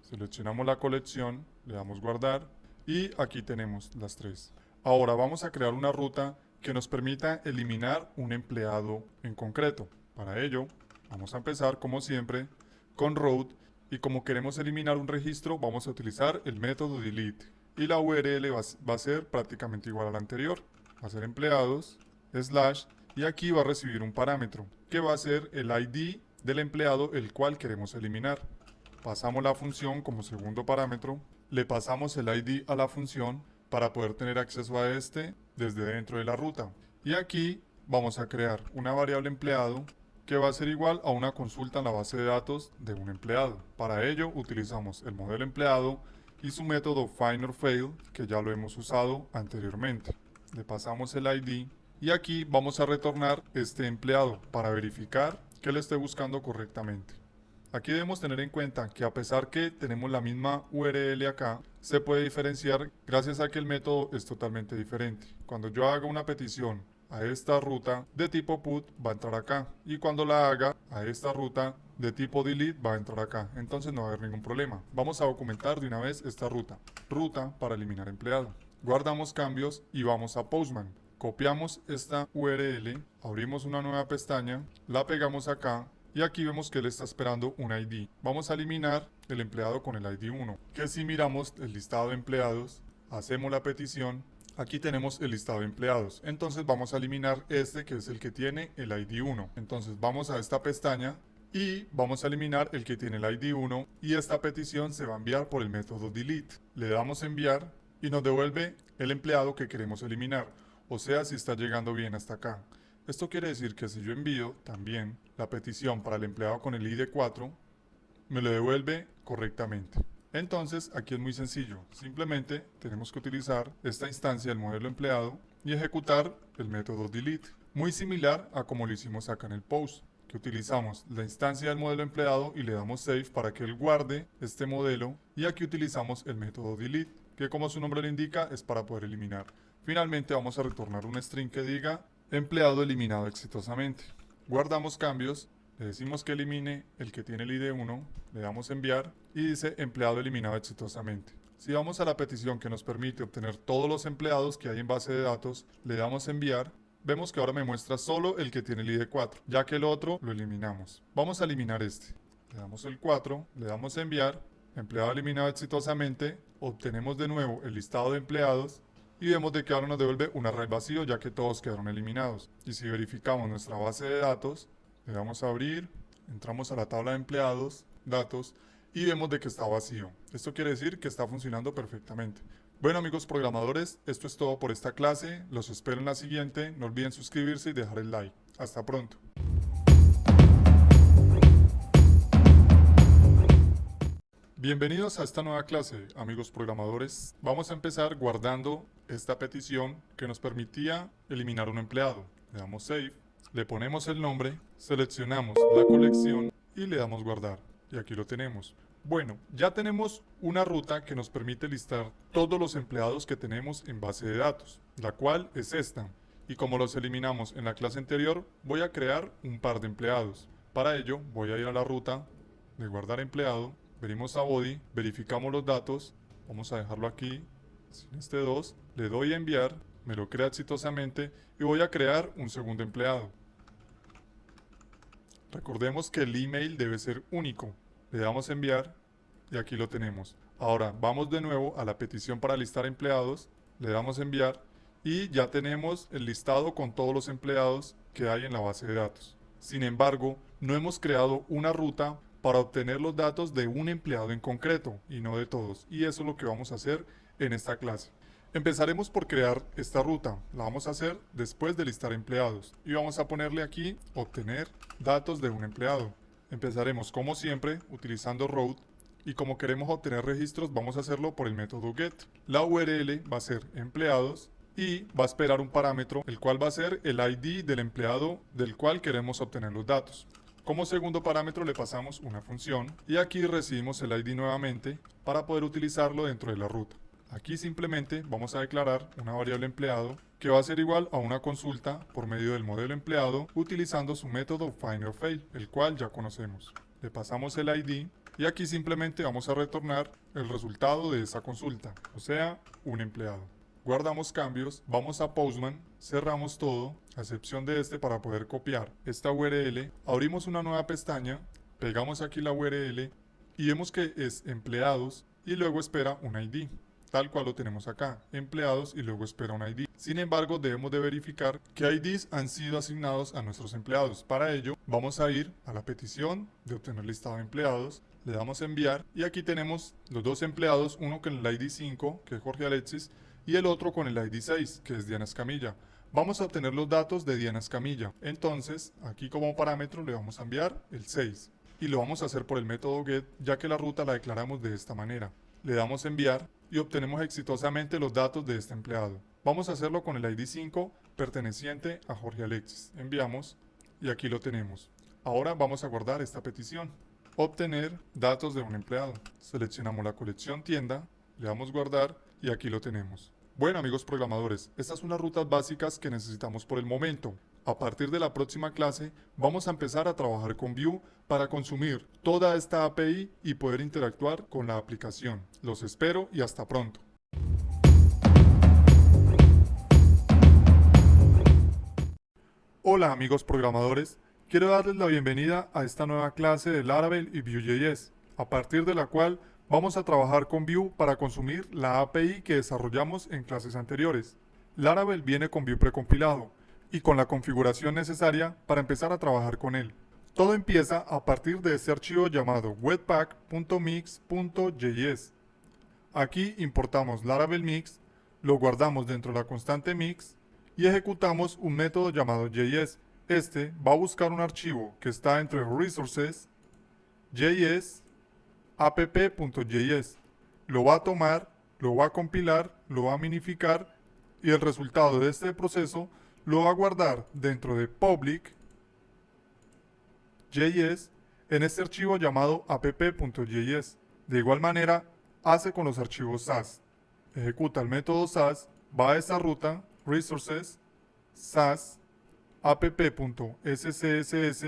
seleccionamos la colección, le damos guardar y aquí tenemos las tres. Ahora vamos a crear una ruta que nos permita eliminar un empleado en concreto. Para ello, vamos a empezar como siempre con route. Y como queremos eliminar un registro, vamos a utilizar el método delete. y la URL va a ser prácticamente igual a la anterior. Va a ser empleados, slash, y aquí va a recibir un parámetro, que va a ser el ID del empleado el cual queremos eliminar. Pasamos la función como segundo parámetro, le pasamos el ID a la función para poder tener acceso a este desde dentro de la ruta. Y aquí vamos a crear una variable empleado que va a ser igual a una consulta en la base de datos de un empleado. Para ello utilizamos el modelo empleado y su método findOrFail, que ya lo hemos usado anteriormente. Le pasamos el ID y aquí vamos a retornar este empleado para verificar que lo esté buscando correctamente. Aquí debemos tener en cuenta que a pesar que tenemos la misma URL acá, se puede diferenciar gracias a que el método es totalmente diferente. Cuando yo haga una petición a esta ruta de tipo put va a entrar acá, y cuando la haga a esta ruta de tipo delete va a entrar acá, entonces no va a haber ningún problema. Vamos a documentar de una vez esta ruta para eliminar empleado. Guardamos cambios y vamos a Postman. Copiamos esta URL, abrimos una nueva pestaña, la pegamos acá y aquí vemos que él está esperando un ID. Vamos a eliminar el empleado con el ID 1, que si miramos el listado de empleados, hacemos la petición, aquí tenemos el listado de empleados. Entonces vamos a eliminar este que es el que tiene el ID 1. Entonces vamos a esta pestaña y vamos a eliminar el que tiene el ID 1 y esta petición se va a enviar por el método delete. Le damos enviar y nos devuelve el empleado que queremos eliminar. O sea, si está llegando bien hasta acá. Esto quiere decir que si yo envío también la petición para el empleado con el ID 4, me lo devuelve correctamente. Entonces, aquí es muy sencillo. Simplemente tenemos que utilizar esta instancia del modelo empleado y ejecutar el método delete. Muy similar a como lo hicimos acá en el post, que utilizamos la instancia del modelo empleado y le damos save para que él guarde este modelo. Y aquí utilizamos el método delete, que como su nombre lo indica es para poder eliminar. Finalmente vamos a retornar un string que diga empleado eliminado exitosamente. Guardamos cambios, le decimos que elimine el que tiene el ID 1, le damos enviar y dice empleado eliminado exitosamente. Si vamos a la petición que nos permite obtener todos los empleados que hay en base de datos, le damos enviar, vemos que ahora me muestra solo el que tiene el ID 4, ya que el otro lo eliminamos. Vamos a eliminar este. Le damos el 4, le damos enviar, empleado eliminado exitosamente, obtenemos de nuevo el listado de empleados y vemos de que ahora nos devuelve un array vacío ya que todos quedaron eliminados. Y si verificamos nuestra base de datos, le damos a abrir, entramos a la tabla de empleados, datos, y vemos de que está vacío. Esto quiere decir que está funcionando perfectamente. Bueno amigos programadores, esto es todo por esta clase, los espero en la siguiente, no olviden suscribirse y dejar el like. Hasta pronto. Bienvenidos a esta nueva clase, amigos programadores. Vamos a empezar guardando esta petición que nos permitía eliminar un empleado. Le damos Save, le ponemos el nombre, seleccionamos la colección y le damos Guardar. Y aquí lo tenemos. Bueno, ya tenemos una ruta que nos permite listar todos los empleados que tenemos en base de datos, la cual es esta. Y como los eliminamos en la clase anterior, voy a crear un par de empleados. Para ello, voy a ir a la ruta de Guardar empleado. Venimos a Body, verificamos los datos, vamos a dejarlo aquí, sin este 2, le doy a enviar, me lo crea exitosamente y voy a crear un segundo empleado. Recordemos que el email debe ser único, le damos a enviar y aquí lo tenemos. Ahora vamos de nuevo a la petición para listar empleados, le damos a enviar y ya tenemos el listado con todos los empleados que hay en la base de datos. Sin embargo, no hemos creado una ruta para obtener los datos de un empleado en concreto y no de todos. Y eso es lo que vamos a hacer en esta clase. Empezaremos por crear esta ruta. La vamos a hacer después de listar empleados. Y vamos a ponerle aquí obtener datos de un empleado. Empezaremos como siempre utilizando route. Y como queremos obtener registros vamos a hacerlo por el método get. La URL va a ser empleados y va a esperar un parámetro el cual va a ser el ID del empleado del cual queremos obtener los datos. Como segundo parámetro le pasamos una función y aquí recibimos el ID nuevamente para poder utilizarlo dentro de la ruta. Aquí simplemente vamos a declarar una variable empleado que va a ser igual a una consulta por medio del modelo empleado utilizando su método findOrFail, el cual ya conocemos. Le pasamos el ID y aquí simplemente vamos a retornar el resultado de esa consulta, o sea, un empleado. Guardamos cambios, vamos a Postman, cerramos todo, a excepción de este para poder copiar esta URL, abrimos una nueva pestaña, pegamos aquí la URL y vemos que es empleados y luego espera un ID. tal cual lo tenemos acá, empleados y luego espera un ID. Sin embargo, debemos de verificar qué IDs han sido asignados a nuestros empleados. Para ello, vamos a ir a la petición de obtener listado de empleados, le damos a enviar y aquí tenemos los dos empleados, uno con el ID 5, que es Jorge Alexis, y el otro con el ID 6, que es Diana Escamilla. Vamos a obtener los datos de Diana Escamilla. Entonces, aquí como parámetro le vamos a enviar el 6 y lo vamos a hacer por el método get, ya que la ruta la declaramos de esta manera. Le damos enviar y obtenemos exitosamente los datos de este empleado. Vamos a hacerlo con el ID 5 perteneciente a Jorge Alexis. Enviamos y aquí lo tenemos. Ahora vamos a guardar esta petición. Obtener datos de un empleado. Seleccionamos la colección tienda, le damos guardar y aquí lo tenemos. Bueno amigos programadores, estas son las rutas básicas que necesitamos por el momento. A partir de la próxima clase vamos a empezar a trabajar con Vue para consumir toda esta API y poder interactuar con la aplicación. Los espero y hasta pronto. Hola amigos programadores, quiero darles la bienvenida a esta nueva clase de Laravel y Vue.js, a partir de la cual vamos a trabajar con Vue para consumir la API que desarrollamos en clases anteriores. Laravel viene con Vue precompilado y con la configuración necesaria para empezar a trabajar con él. Todo empieza a partir de este archivo llamado webpack.mix.js. Aquí importamos Laravel Mix, lo guardamos dentro de la constante mix y ejecutamos un método llamado JS. Este va a buscar un archivo que está dentro de resources, JS, app.js. Lo va a tomar, lo va a compilar, lo va a minificar y el resultado de este proceso lo va a guardar dentro de public.js en este archivo llamado app.js. De igual manera, hace con los archivos SAS. Ejecuta el método SAS, va a esta ruta, resources, SAS, app.scsс,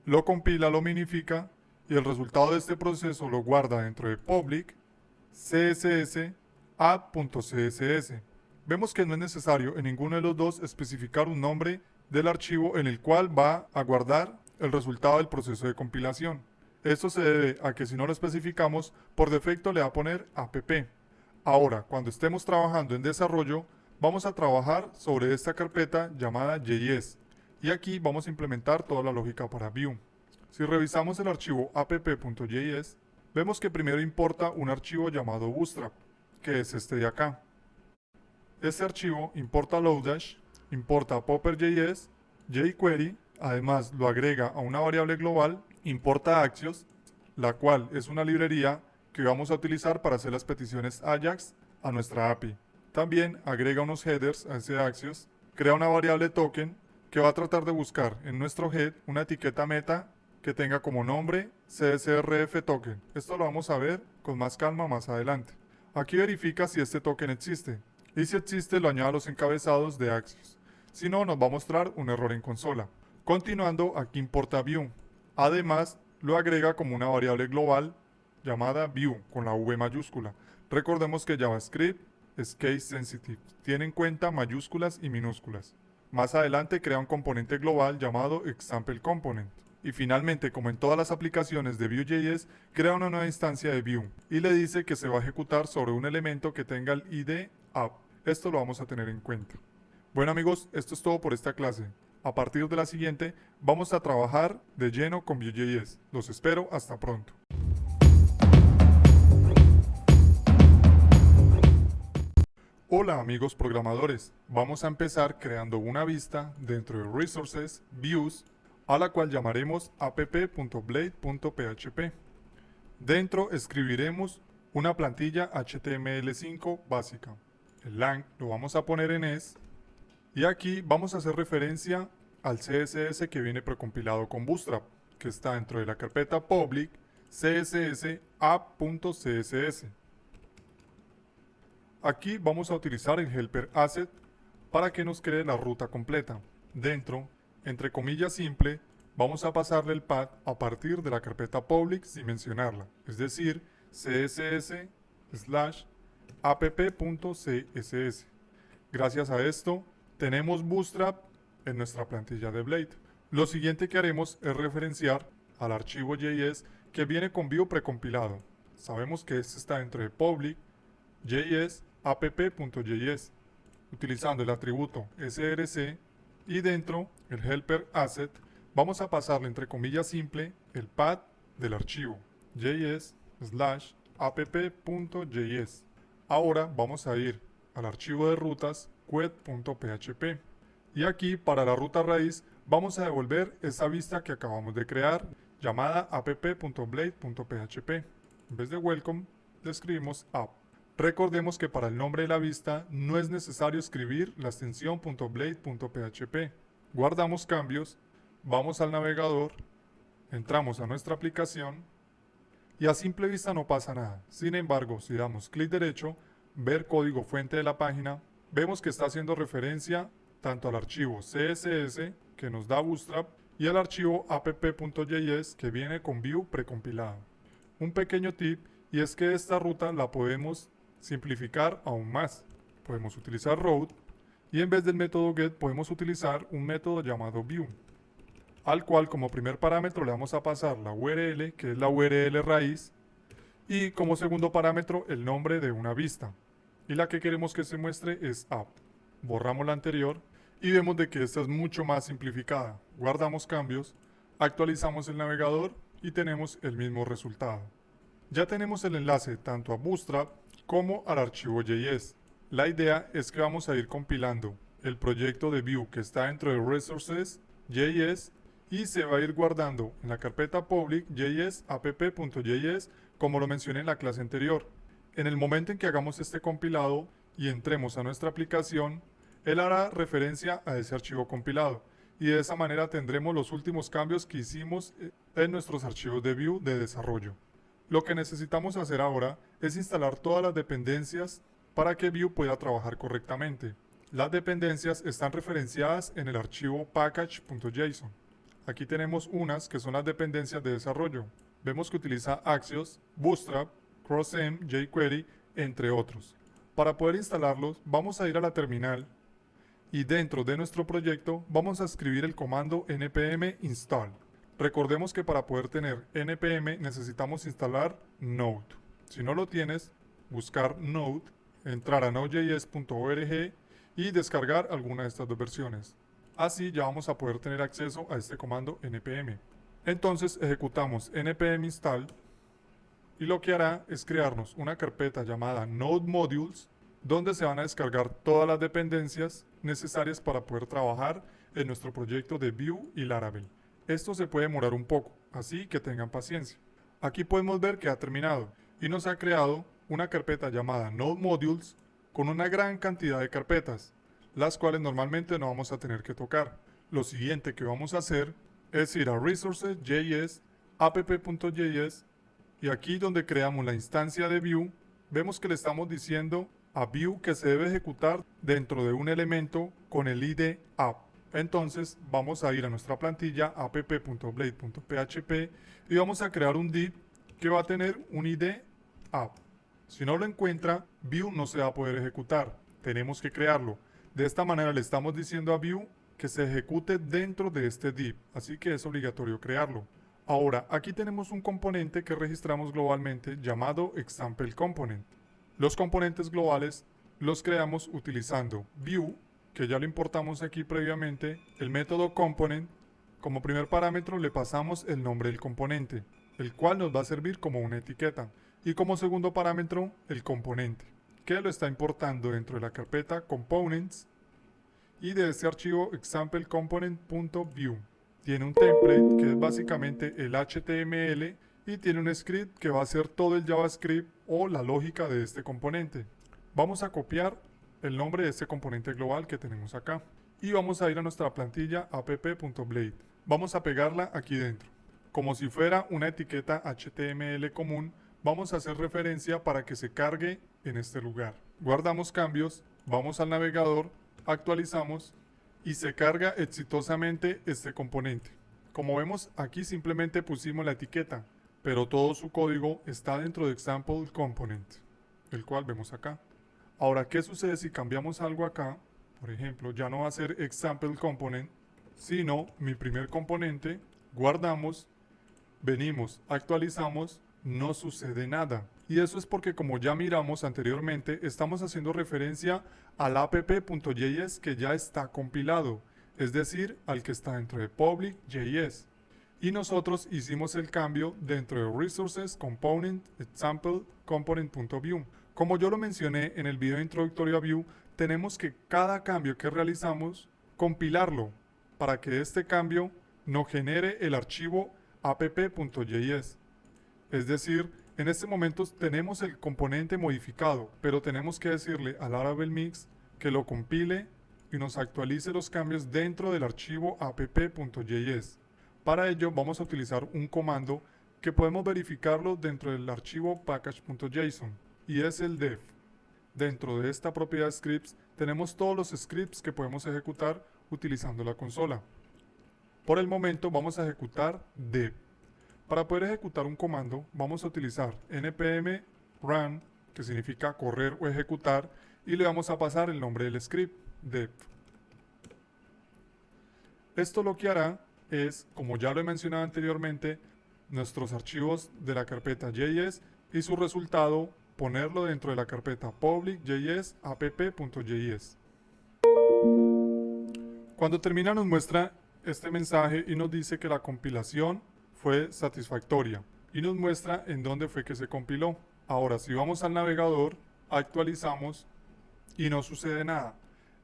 lo compila, lo minifica y el resultado de este proceso lo guarda dentro de public, css, app.css. Vemos que no es necesario en ninguno de los dos especificar un nombre del archivo en el cual va a guardar el resultado del proceso de compilación. Esto se debe a que si no lo especificamos, por defecto le va a poner app. Ahora, cuando estemos trabajando en desarrollo, vamos a trabajar sobre esta carpeta llamada JS. Y aquí vamos a implementar toda la lógica para Vue. Si revisamos el archivo app.js, vemos que primero importa un archivo llamado Bootstrap, que es este de acá. Este archivo importa Lodash, importa Popper.js, jQuery, además lo agrega a una variable global, importa Axios, la cual es una librería que vamos a utilizar para hacer las peticiones Ajax a nuestra API. También agrega unos headers a ese Axios, crea una variable token que va a tratar de buscar en nuestro head una etiqueta meta que tenga como nombre CSRF token. Esto lo vamos a ver con más calma más adelante. Aquí verifica si este token existe y si existe lo añade a los encabezados de Axios. Si no, nos va a mostrar un error en consola. Continuando, aquí importa Vue. Además, lo agrega como una variable global llamada Vue con la V mayúscula. Recordemos que JavaScript es case sensitive, tiene en cuenta mayúsculas y minúsculas. Más adelante crea un componente global llamado example component. Y finalmente, como en todas las aplicaciones de Vue.js, crea una nueva instancia de Vue y le dice que se va a ejecutar sobre un elemento que tenga el ID app. Esto lo vamos a tener en cuenta. Bueno amigos, esto es todo por esta clase. A partir de la siguiente, vamos a trabajar de lleno con Vue.js. Los espero, hasta pronto. Hola amigos programadores, vamos a empezar creando una vista dentro de Resources, Views, a la cual llamaremos app.blade.php. Dentro escribiremos una plantilla HTML5 básica. El lang lo vamos a poner en es y aquí vamos a hacer referencia al CSS que viene precompilado con Bootstrap, que está dentro de la carpeta public css app.css. Aquí vamos a utilizar el helper asset para que nos cree la ruta completa. Dentro, entre comillas simple, vamos a pasarle el path a partir de la carpeta public sin mencionarla, es decir, css/app.css. Gracias a esto, tenemos Bootstrap en nuestra plantilla de Blade. Lo siguiente que haremos es referenciar al archivo JS que viene con Vue precompilado. Sabemos que este está dentro de public JS app.js, utilizando el atributo src y dentro el helper asset vamos a pasarle entre comillas simple el path del archivo js/app.js. Ahora vamos a ir al archivo de rutas queue.php y aquí para la ruta raíz vamos a devolver esa vista que acabamos de crear llamada app.blade.php. En vez de welcome le escribimos app. Recordemos que para el nombre de la vista no es necesario escribir la extensión .blade.php. Guardamos cambios, vamos al navegador, entramos a nuestra aplicación y a simple vista no pasa nada. Sin embargo, si damos clic derecho, ver código fuente de la página, vemos que está haciendo referencia tanto al archivo CSS que nos da Bootstrap y al archivo app.js que viene con Vue precompilado. Un pequeño tip y es que esta ruta la podemos simplificar aún más. Podemos utilizar route y en vez del método get podemos utilizar un método llamado view, al cual como primer parámetro le vamos a pasar la URL, que es la URL raíz, y como segundo parámetro el nombre de una vista. Y la que queremos que se muestre es app. Borramos la anterior y vemos de que esta es mucho más simplificada. Guardamos cambios, actualizamos el navegador y tenemos el mismo resultado. Ya tenemos el enlace tanto a Bootstrap como al archivo JS. La idea es que vamos a ir compilando el proyecto de Vue que está dentro de Resources, JS, y se va a ir guardando en la carpeta public JS app.js como lo mencioné en la clase anterior. En el momento en que hagamos este compilado y entremos a nuestra aplicación, él hará referencia a ese archivo compilado y de esa manera tendremos los últimos cambios que hicimos en nuestros archivos de Vue de desarrollo. Lo que necesitamos hacer ahora es instalar todas las dependencias para que Vue pueda trabajar correctamente. Las dependencias están referenciadas en el archivo package.json. Aquí tenemos unas que son las dependencias de desarrollo. Vemos que utiliza Axios, Bootstrap, CrossM, jQuery, entre otros. Para poder instalarlos, vamos a ir a la terminal y dentro de nuestro proyecto vamos a escribir el comando npm install. Recordemos que para poder tener npm necesitamos instalar Node. Si no lo tienes, buscar Node, entrar a nodejs.org y descargar alguna de estas dos versiones. Así ya vamos a poder tener acceso a este comando npm. Entonces ejecutamos npm install y lo que hará es crearnos una carpeta llamada Node Modules donde se van a descargar todas las dependencias necesarias para poder trabajar en nuestro proyecto de Vue y Laravel. Esto se puede demorar un poco, así que tengan paciencia. Aquí podemos ver que ha terminado y nos ha creado una carpeta llamada Node Modules con una gran cantidad de carpetas, las cuales normalmente no vamos a tener que tocar. Lo siguiente que vamos a hacer es ir a Resources, JS, app.js y aquí donde creamos la instancia de Vue, vemos que le estamos diciendo a Vue que se debe ejecutar dentro de un elemento con el ID app. Entonces vamos a ir a nuestra plantilla app.blade.php y vamos a crear un div que va a tener un ID app. Si no lo encuentra, Vue no se va a poder ejecutar. Tenemos que crearlo. De esta manera le estamos diciendo a Vue que se ejecute dentro de este div, así que es obligatorio crearlo. Ahora, aquí tenemos un componente que registramos globalmente llamado example component. Los componentes globales los creamos utilizando Vue, que ya lo importamos aquí previamente, el método component. Como primer parámetro le pasamos el nombre del componente, el cual nos va a servir como una etiqueta, y como segundo parámetro el componente, que lo está importando dentro de la carpeta components y de este archivo example component.vue. Tiene un template que es básicamente el HTML y tiene un script que va a hacer todo el JavaScript o la lógica de este componente. Vamos a copiar el nombre de este componente global que tenemos acá y vamos a ir a nuestra plantilla app.blade. Vamos a pegarla aquí dentro. Como si fuera una etiqueta HTML común, vamos a hacer referencia para que se cargue en este lugar. Guardamos cambios, vamos al navegador, actualizamos y se carga exitosamente este componente. Como vemos, aquí simplemente pusimos la etiqueta, pero todo su código está dentro de example component, el cual vemos acá. Ahora, ¿qué sucede si cambiamos algo acá? Por ejemplo, ya no va a ser example component, sino mi primer componente. Guardamos, venimos, actualizamos no sucede nada. Y eso es porque, como ya miramos anteriormente, estamos haciendo referencia al app.js que ya está compilado, es decir, al que está dentro de public.js. Y nosotros hicimos el cambio dentro de Resources Component Example Component.view. Como yo lo mencioné en el video introductorio a Vue, tenemos que cada cambio que realizamos compilarlo para que este cambio nos genere el archivo app.js. Es decir, en este momento tenemos el componente modificado, pero tenemos que decirle al Laravel Mix que lo compile y nos actualice los cambios dentro del archivo app.js. Para ello vamos a utilizar un comando que podemos verificarlo dentro del archivo package.json y es el def. Dentro de esta propiedad scripts tenemos todos los scripts que podemos ejecutar utilizando la consola. Por el momento vamos a ejecutar def. Para poder ejecutar un comando vamos a utilizar npm run, que significa correr o ejecutar, y le vamos a pasar el nombre del script, def. Esto lo que hará es, como ya lo he mencionado anteriormente, nuestros archivos de la carpeta JS y su resultado ponerlo dentro de la carpeta public.js app.js. Cuando termina nos muestra este mensaje y nos dice que la compilación fue satisfactoria y nos muestra en dónde fue que se compiló. Ahora, si vamos al navegador, actualizamos y no sucede nada.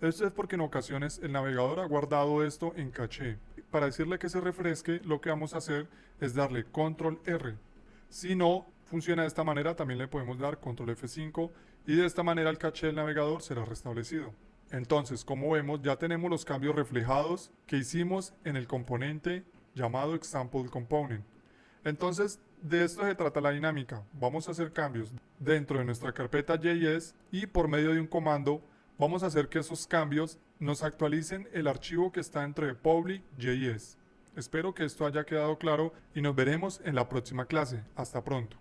Esto es porque en ocasiones el navegador ha guardado esto en caché. Para decirle que se refresque, lo que vamos a hacer es darle control R. Si no funciona de esta manera, también le podemos dar control F5 y de esta manera el caché del navegador será restablecido. Entonces, como vemos, ya tenemos los cambios reflejados que hicimos en el componente llamado Example Component. Entonces, de esto se trata la dinámica. Vamos a hacer cambios dentro de nuestra carpeta JS y por medio de un comando vamos a hacer que esos cambios nos actualicen el archivo que está dentro de public.js. Espero que esto haya quedado claro y nos veremos en la próxima clase. Hasta pronto.